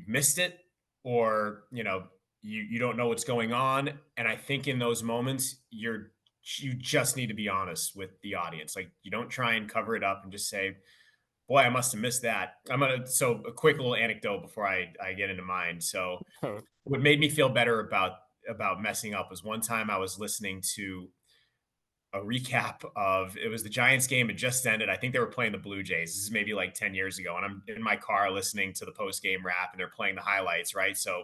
S3: missed it, or you don't know what's going on. And I think in those moments you just need to be honest with the audience. Like you don't try and cover it up and just say, boy, I must have missed that. So a quick little anecdote before I get into mine. So what made me feel better about messing up was one time I was listening to a recap of, it was the Giants game. It just ended. I think they were playing the Blue Jays. This is maybe like 10 years ago. And I'm in my car listening to the post game wrap, and they're playing the highlights. Right. So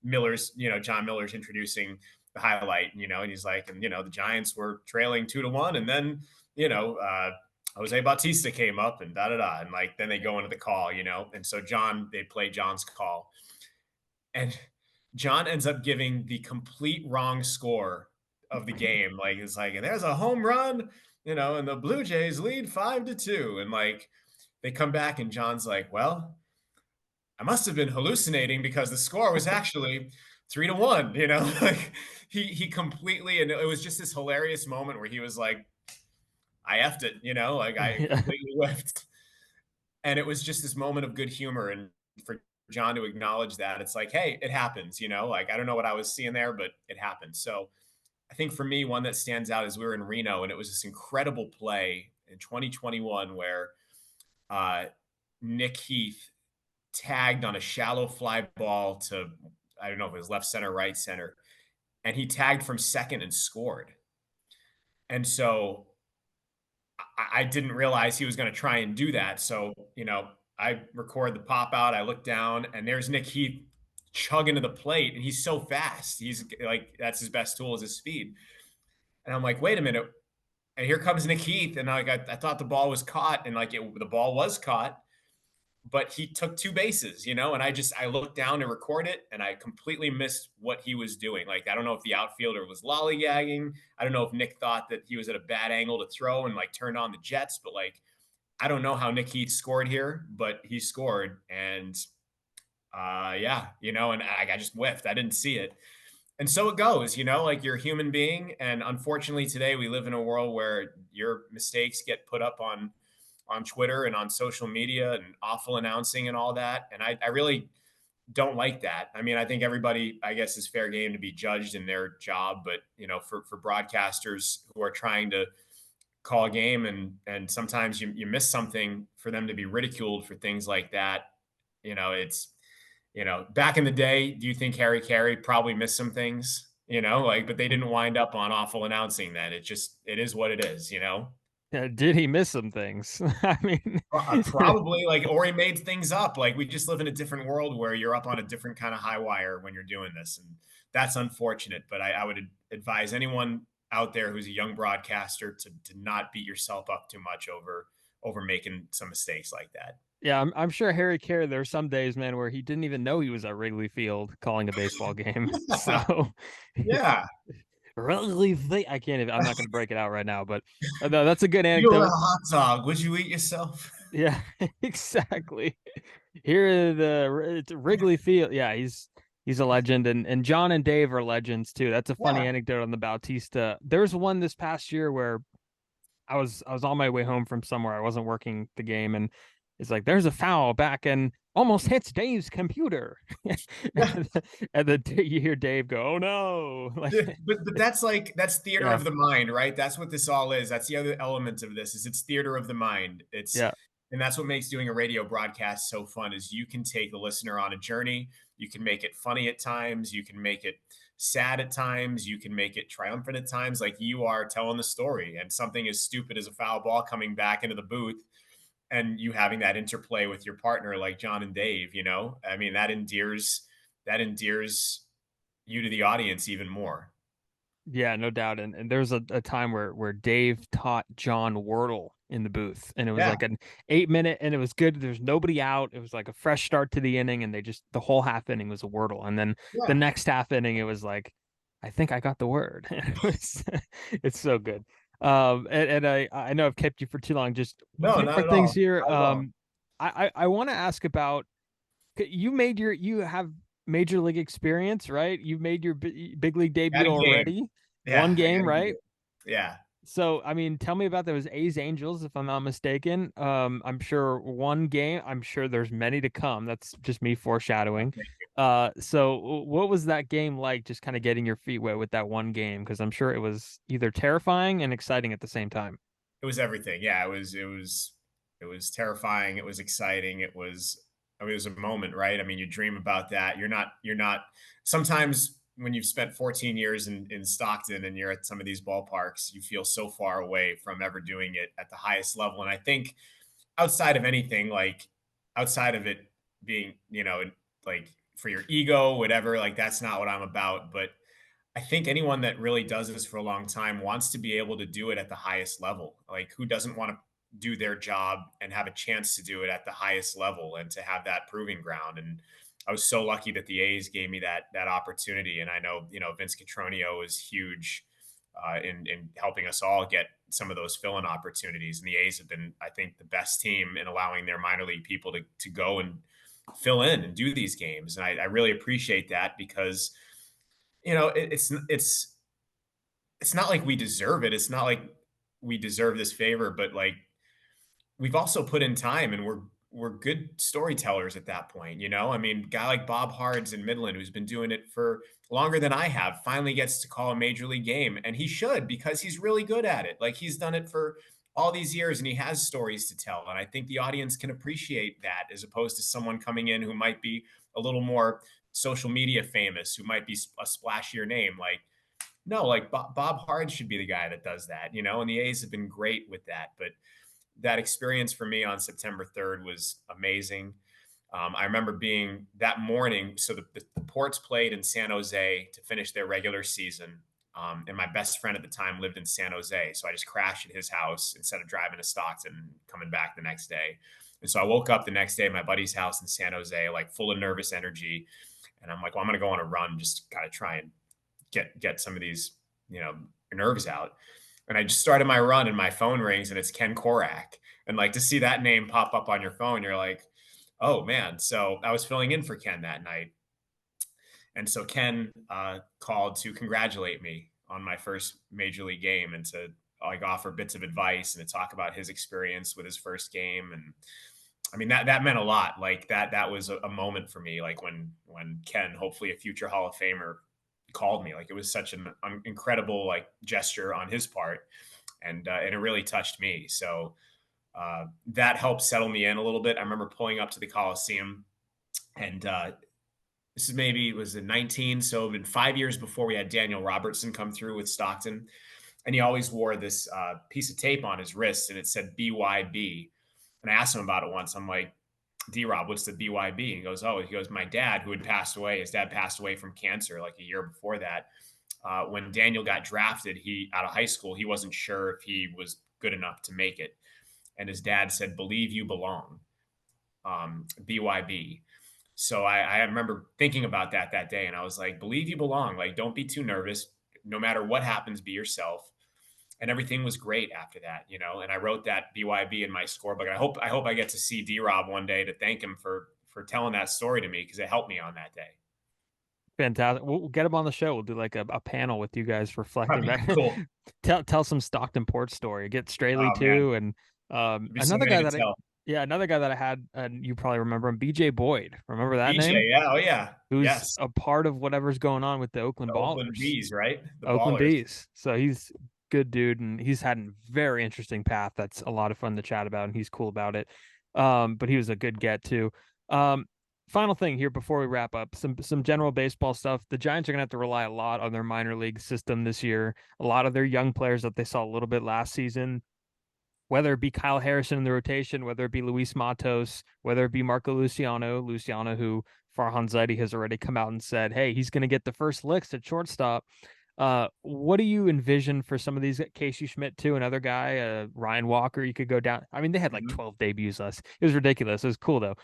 S3: John Miller's introducing the highlight, and he's like, and, the Giants were trailing 2-1. And then, Jose Bautista came up and da. And like, then they go into the call, and so they play John's call, and John ends up giving the complete wrong score of the game. Like it's like, and there's a home run, and the Blue Jays lead 5-2. And like they come back, and John's like, well, I must have been hallucinating because the score was actually 3-1. Like he completely, and it was just this hilarious moment where he was like, I effed it, like I completely whiffed. And it was just this moment of good humor. And for John to acknowledge that, it's like, hey, it happens, like I don't know what I was seeing there, but it happened. So I think for me, one that stands out is we were in Reno, and it was this incredible play in 2021 where Nick Heath tagged on a shallow fly ball to, I don't know if it was left center, right center, and he tagged from second and scored. And so I didn't realize he was going to try and do that. So, I record the pop out. I look down, and there's Nick Heath chugging to the plate, and he's so fast. He's like, that's his best tool, is his speed. And I'm like, wait a minute. And here comes Nick Heath. And I thought the ball was caught, and like the ball was caught, but he took two bases, and I looked down to record it, and I completely missed what he was doing. Like, I don't know if the outfielder was lollygagging. I don't know if Nick thought that he was at a bad angle to throw and like turned on the jets, but like, I don't know how Nick Heath scored here, but he scored. And yeah, and I just whiffed. I didn't see it. And so it goes, like you're a human being. And unfortunately today we live in a world where your mistakes get put up on Twitter and on social media, and awful announcing and all that. And I really don't like that. I mean, I think everybody, I guess, is fair game to be judged in their job, but for broadcasters who are trying to call a game, and sometimes you miss something, for them to be ridiculed for things like that. It's, back in the day, do you think Harry Carey probably missed some things, but they didn't wind up on awful announcing then. It is what it is,
S4: Yeah, did he miss some things? I mean,
S3: probably, like, or he made things up. Like, we just live in a different world where you're up on a different kind of high wire when you're doing this. And that's unfortunate. But I would advise anyone out there who's a young broadcaster to not beat yourself up too much over making some mistakes like that.
S4: Yeah, I'm sure Harry Carey, there were some days, man, where he didn't even know he was at Wrigley Field calling a baseball game. So
S3: Yeah.
S4: I can't even, I'm not going to break it out right now, but no, that's a good
S3: You were a
S4: anecdote.
S3: hot dog. Would you eat yourself?
S4: Yeah, exactly. Here at it's Wrigley Field. Yeah, he's a legend, and John and Dave are legends too. That's a funny
S3: Yeah.
S4: anecdote on the Bautista. There's one this past year where I was on my way home from somewhere. I wasn't working the game, and it's like there's a foul back and almost hits Dave's computer.
S3: Yeah.
S4: And then you hear Dave go, "Oh no!"
S3: Yeah,
S4: Like,
S3: but that's theater
S4: yeah,
S3: of the mind, right? That's what this all is. That's the other element of this is it's theater of the mind.
S4: yeah,
S3: And that's what makes doing a radio broadcast so fun is you can take the listener on a journey. You can make it funny at times. You can make it sad at times. You can make it triumphant at times. Like you are telling the story and something as stupid as a foul ball coming back into the booth and you having that interplay with your partner like John and Dave, I mean, that endears you to the audience even more.
S4: yeah, no doubt. And there's a time where Dave taught John Wordle in the booth, and it was
S3: Yeah.
S4: like an 8 minute, and it was good. There's nobody out. It was like a fresh start to the inning, and the whole half inning was a Wordle, and then the
S3: Yeah.
S4: next half inning, it was like, I think I got the word. It's so good. And I know I've kept you for too long. Just a
S3: No,
S4: few
S3: not
S4: more
S3: at
S4: things
S3: all.
S4: here.
S3: Not at all.
S4: I want to ask about you have major league experience, right? You made your big league
S3: Got
S4: debut
S3: a game.
S4: already. One
S3: Yeah, I
S4: game,
S3: gotta do
S4: right?
S3: it. Yeah.
S4: So, I mean, tell me about those A's Angels, if I'm not mistaken. I'm sure one game. I'm sure there's many to come. That's just me foreshadowing.
S3: Okay.
S4: So what was that game like? Just kind of getting your feet wet with that one game, because I'm sure it was either terrifying and exciting at the same time.
S3: It was everything. Yeah, it was terrifying. It was exciting. I mean, it was a moment, right? I mean, you dream about that. You're not sometimes when you've spent 14 years in Stockton and you're at some of these ballparks, you feel so far away from ever doing it at the highest level. And I think outside of anything, like outside of it being, like for your ego, whatever, like that's not what I'm about. But I think anyone that really does this for a long time wants to be able to do it at the highest level. Like, who doesn't want to do their job and have a chance to do it at the highest level and to have that proving ground? And I was so lucky that the A's gave me that opportunity. And I know, Vince Cotroneo is huge in helping us all get some of those fill-in opportunities. And the A's have been, I think, the best team in allowing their minor league people to go and fill in and do these games. And I really appreciate that because it's not like we deserve it. It's not like we deserve this favor, but like we've also put in time and we're good storytellers at that point, I mean, guy like Bob Hards in Midland, who's been doing it for longer than I have, finally gets to call a major league game. And he should because he's really good at it. Like he's done it for all these years and he has stories to tell. And I think the audience can appreciate that as opposed to someone coming in who might be a little more social media famous, who might be a splashier name. Like, no, like Bob Hard should be the guy that does that, and the A's have been great with that. But that experience for me on September 3rd was amazing. I remember being that morning. So the Ports played in San Jose to finish their regular season. And my best friend at the time lived in San Jose. So I just crashed at his house instead of driving to Stockton and coming back the next day. And so I woke up the next day at my buddy's house in San Jose, like full of nervous energy. And I'm like, well, I'm going to go on a run, just kind of try and get some of these, nerves out. And I just started my run and my phone rings and it's Ken Korak. And like to see that name pop up on your phone, you're like, oh man. So I was filling in for Ken that night. And so Ken called to congratulate me on my first major league game and to like offer bits of advice and to talk about his experience with his first game. And I mean, that meant a lot. Like that was a moment for me. Like when Ken, hopefully a future Hall of Famer, called me, like it was such an incredible like gesture on his part. And it really touched me. So that helped settle me in a little bit. I remember pulling up to the Coliseum and this is maybe it was in 19. So it had been 5 years before we had Daniel Robertson come through with Stockton. And he always wore this piece of tape on his wrist and it said BYB. And I asked him about it once. I'm like, D-Rob, what's the BYB? And he goes, my dad who had passed away, his dad passed away from cancer like a year before that. when Daniel got drafted, he out of high school, he wasn't sure if he was good enough to make it. And his dad said, "Believe you belong." BYB. So I remember thinking about that day, and I was like, "Believe you belong. Like, don't be too nervous. No matter what happens, be yourself." And everything was great after that, you know. And I wrote that BYB in my scorebook. I hope I get to see D-Rob one day to thank him for telling that story to me, because it helped me on that day.
S4: Fantastic. We'll get him on the show. We'll do like a panel with you guys reflecting
S3: That'd
S4: back.
S3: be cool.
S4: tell some Stockton Port story. Get Straley
S3: Oh man,
S4: too, and
S3: there'd be so
S4: another
S3: many
S4: guy
S3: to
S4: that
S3: tell.
S4: another guy that I had, and you probably remember him, BJ Boyd. Remember that name?
S3: BJ, yeah, oh yeah,
S4: Who's
S3: yes,
S4: a part of whatever's going on with the Oakland
S3: the Oakland
S4: Ballers.
S3: Bees, right? The
S4: Oakland
S3: Ballers.
S4: Bees. So he's good dude, and he's had a very interesting path. That's a lot of fun to chat about, and he's cool about it. But he was a good get too. Final thing here before we wrap up, some general baseball stuff. The Giants are gonna have to rely a lot on their minor league system this year. A lot of their young players that they saw a little bit last season, whether it be Kyle Harrison in the rotation, whether it be Luis Matos, whether it be Marco Luciano, who Farhan Zaidi has already come out and said, hey, he's going to get the first licks at shortstop. What do you envision for some of these? Casey Schmidt too, another guy, Ryan Walker. You could go down. I mean, they had like 12 debuts last. It was ridiculous. It was cool though.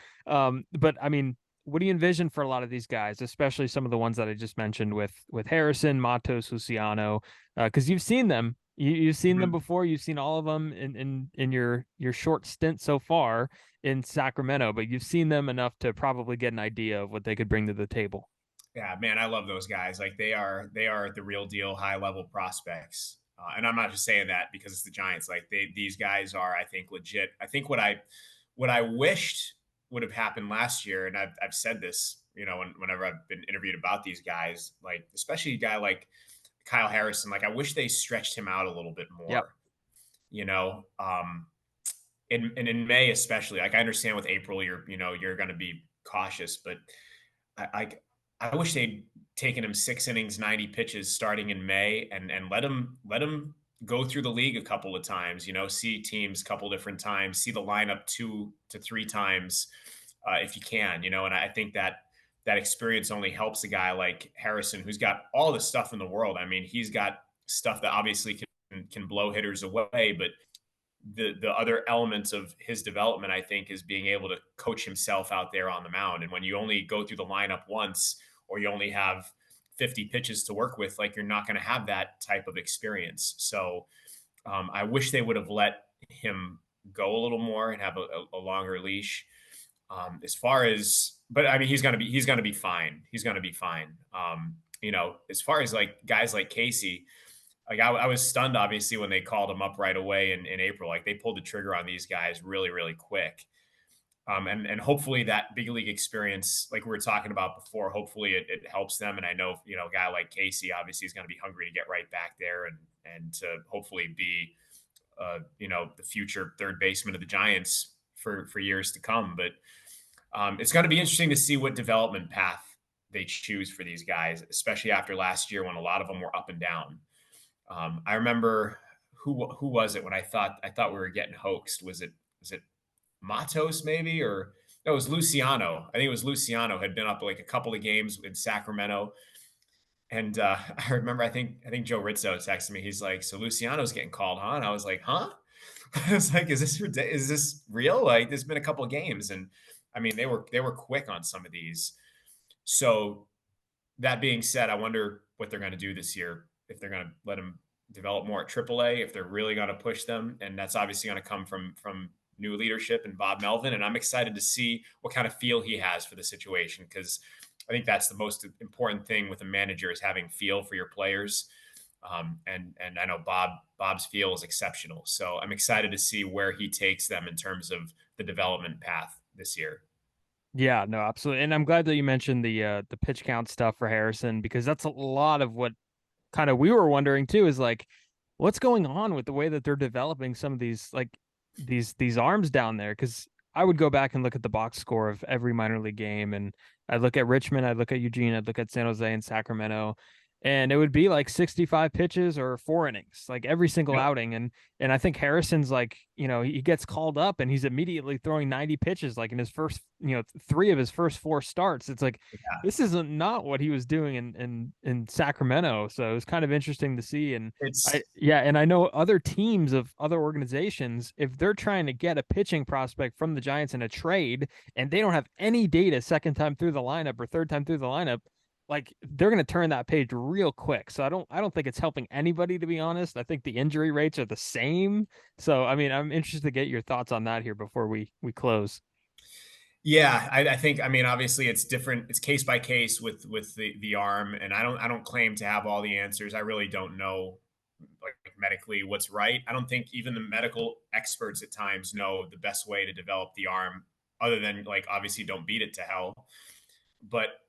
S4: But I mean, what do you envision for a lot of these guys, especially some of the ones that I just mentioned with Harrison, Matos, Luciano? Because you've seen them. You've seen them before. You've seen all of them in your short stint so far in Sacramento, but you've seen them enough to probably get an idea of what they could bring to the table.
S3: Yeah, man, I love those guys. Like they are the real deal, high level prospects. And I'm not just saying that because it's the Giants. Like these guys are, I think, legit. I think what I wished would have happened last year, and I've said this, you know, whenever I've been interviewed about these guys, like especially a guy like Kyle Harrison, like I wish they stretched him out a little bit
S4: Yep.
S3: more. You know, in May especially. Like I understand with April, you're going to be cautious, but I I wish they'd taken him 6 innings, 90 pitches starting in May, and let him go through the league a couple of times. You know, see teams a couple different times, see the lineup 2 to 3 times if you can. You know, and I think that experience only helps a guy like Harrison, who's got all the stuff in the world. I mean, he's got stuff that obviously can blow hitters away, but the other elements of his development, I think, is being able to coach himself out there on the mound. And when you only go through the lineup once, or you only have 50 pitches to work with, like you're not going to have that type of experience. So I wish they would have let him go a little more and have a longer leash. As far as, but I mean, he's going to be fine. He's going to be fine. You know, as far as like guys like Casey, like I was stunned, obviously, when they called him up right away in April. Like they pulled the trigger on these guys really, really quick. And hopefully that big league experience, like we were talking about before, hopefully it helps them. And I know, you know, a guy like Casey obviously is going to be hungry to get right back there and to hopefully be, you know, the future third baseman of the Giants for years to come. But it's going to be interesting to see what development path they choose for these guys, especially after last year when a lot of them were up and down. I remember who was it when I thought we were getting hoaxed? Was it Matos maybe, or no, it was Luciano. I think it was Luciano had been up like a couple of games in Sacramento, and I remember I think Joe Rizzo texted me. He's like, "So Luciano's getting called, huh?" And I was like, "Huh?" I was like, is this real? Like, there's been a couple of games, and I mean they were quick on some of these. So that being said, I wonder what they're going to do this year, if they're going to let them develop more at AAA, if they're really going to push them. And that's obviously going to come from new leadership and Bob Melvin. And I'm excited to see what kind of feel he has for the situation, because I think that's the most important thing with a manager, is having feel for your players. And I know Bob's feel is exceptional. So I'm excited to see where he takes them in terms of the development path this year.
S4: Yeah, no, absolutely. And I'm glad that you mentioned the pitch count stuff for Harrison, because that's a lot of what kind of we were wondering too, is like what's going on with the way that they're developing some of these like these arms down there. Because I would go back and look at the box score of every minor league game, and I'd look at Richmond, I'd look at Eugene, I'd look at San Jose and Sacramento, and it would be like 65 pitches or 4 innings, like every single
S3: Yep.
S4: outing. And I think Harrison's like, he gets called up and he's immediately throwing 90 pitches, like in his first, 3 of his first 4 starts. It's like,
S3: Yeah.
S4: this isn't not what he was doing in Sacramento. So it was kind of interesting to see. And
S3: It's
S4: and I know other teams of other organizations, if they're trying to get a pitching prospect from the Giants in a trade and they don't have any data second time through the lineup or third time through the lineup, like they're going to turn that page real quick. So I don't think it's helping anybody, to be honest. I think the injury rates are the same. So I mean, I'm interested to get your thoughts on that here before we close.
S3: Yeah, I think, I mean, obviously it's different. It's case by case with the arm, and I don't claim to have all the answers. I really don't know, like, medically what's right. I don't think even the medical experts at times know the best way to develop the arm, other than, like, obviously don't beat it to hell. But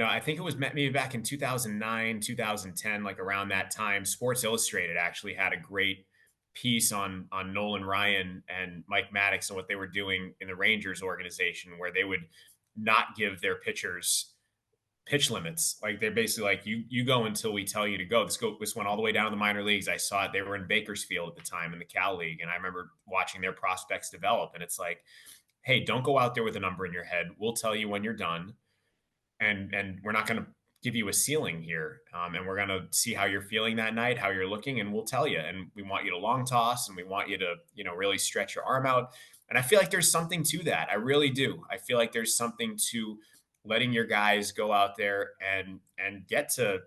S3: I think it was maybe back in 2009, 2010, like around that time, Sports Illustrated actually had a great piece on Nolan Ryan and Mike Maddox and what they were doing in the Rangers organization, where they would not give their pitchers pitch limits. Like, they're basically like, you go until we tell you to go. This went all the way down to the minor leagues. I saw it. They were in Bakersfield at the time in the Cal League, and I remember watching their prospects develop. And it's like, hey, don't go out there with a number in your head. We'll tell you when you're done, and we're not going to give you a ceiling here, and we're going to see how you're feeling that night, how you're looking, and we'll tell you. And we want you to long toss, and we want you to really stretch your arm out. And I feel like there's something to that. I really do. I feel like there's something to letting your guys go out there and get to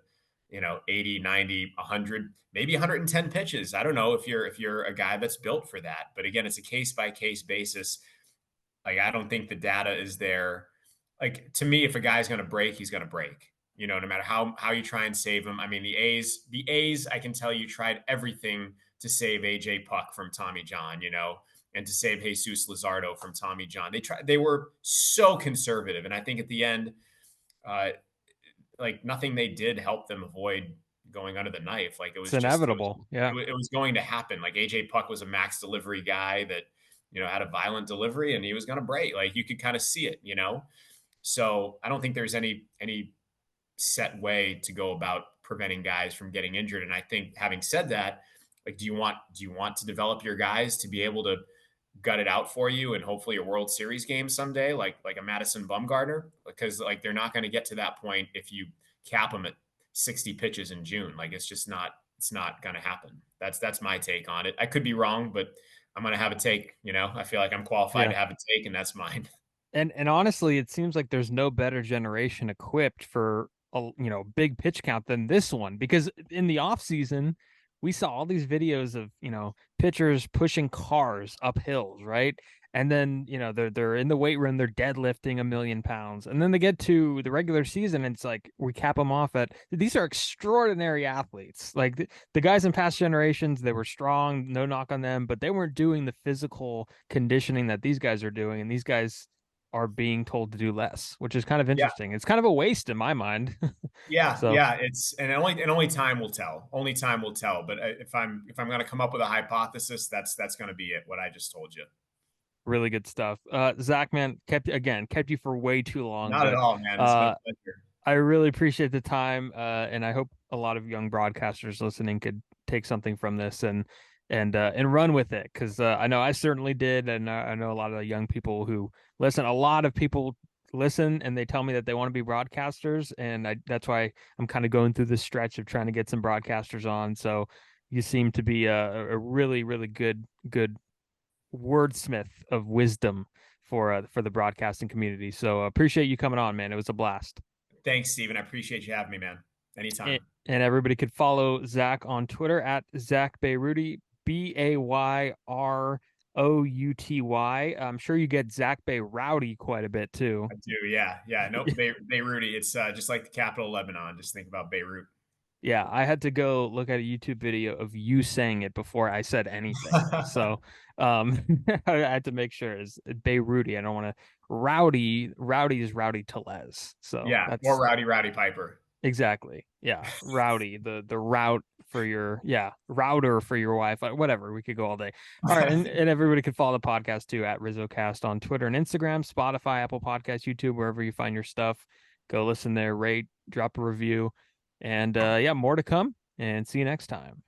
S3: 80, 90, 100, maybe 110 pitches. I don't know if you're a guy that's built for that, but again, it's a case by case basis. Like, I don't think the data is there. Like, to me, if a guy's going to break, he's going to break. No matter how you try and save him. I mean, the A's, I can tell you, tried everything to save AJ Puck from Tommy John, and to save Jesus Luzardo from Tommy John. They were so conservative, and I think at the end, uh, like, nothing they did helped them avoid going under the knife. Like,
S4: It's inevitable. Yeah.
S3: it was going to happen. Like, AJ Puck was a max delivery guy that had a violent delivery, and he was going to break. Like, you could kind of see it. So I don't think there's any set way to go about preventing guys from getting injured. And I think, having said that, like, do you want to develop your guys to be able to gut it out for you and hopefully a World Series game someday, like a Madison Bumgarner? Because, like, they're not going to get to that point if you cap them at 60 pitches in June. Like, it's not going to happen. That's my take on it. I could be wrong, but I'm going to have a take. I feel like I'm qualified to have a take, and that's mine.
S4: And honestly, it seems like there's no better generation equipped for a big pitch count than this one, because in the off season we saw all these videos of pitchers pushing cars up hills, right? And then they're in the weight room, they're deadlifting 1,000,000 pounds, and then they get to the regular season and it's like we cap them off at, these are extraordinary athletes. Like the guys in past generations, they were strong, no knock on them, but they weren't doing the physical conditioning that these guys are doing, and these guys are being told to do less, which is kind of
S3: Yeah.
S4: interesting. It's kind of a waste in my mind.
S3: Yeah,
S4: So
S3: yeah, only time will tell. Only time will tell. But if I'm going to come up with a hypothesis, that's going to be it. What I just told you.
S4: really good stuff. Zach, man, kept you for way too long.
S3: Not at
S4: But
S3: all, man. It's been a pleasure.
S4: I really appreciate the time. And I hope a lot of young broadcasters listening could take something from this and run with it. Cause I know I certainly did. And I know a lot of the young people who listen, a lot of people listen and they tell me that they want to be broadcasters. And that's why I'm kind of going through this stretch of trying to get some broadcasters on. So you seem to be a really, really good wordsmith of wisdom for the broadcasting community. So appreciate you coming on, man. It was a blast.
S3: Thanks, Steven. I appreciate you having me, man. Anytime.
S4: And everybody could follow Zach on Twitter at Zack Bayrouty, Bayrouty. I'm sure you get Zack Bayrouty quite a bit too.
S3: I do. Yeah. Nope. Bayrouty. It's just like the capital of Lebanon. Just think about Beirut.
S4: Yeah, I had to go look at a YouTube video of you saying it before I said anything. So I had to make sure it's Bayrouty. I don't want to Rowdy is Rowdy Telez. So
S3: yeah,
S4: that's
S3: or Rowdy Piper.
S4: Exactly. Yeah. Rowdy, the route for your router for your Wi-Fi, whatever. We could go all day. All right. And everybody can follow the podcast too at RizzoCast on Twitter and Instagram, Spotify, Apple Podcasts, YouTube, wherever you find your stuff. Go listen there, rate, drop a review. And yeah, more to come, and see you next time.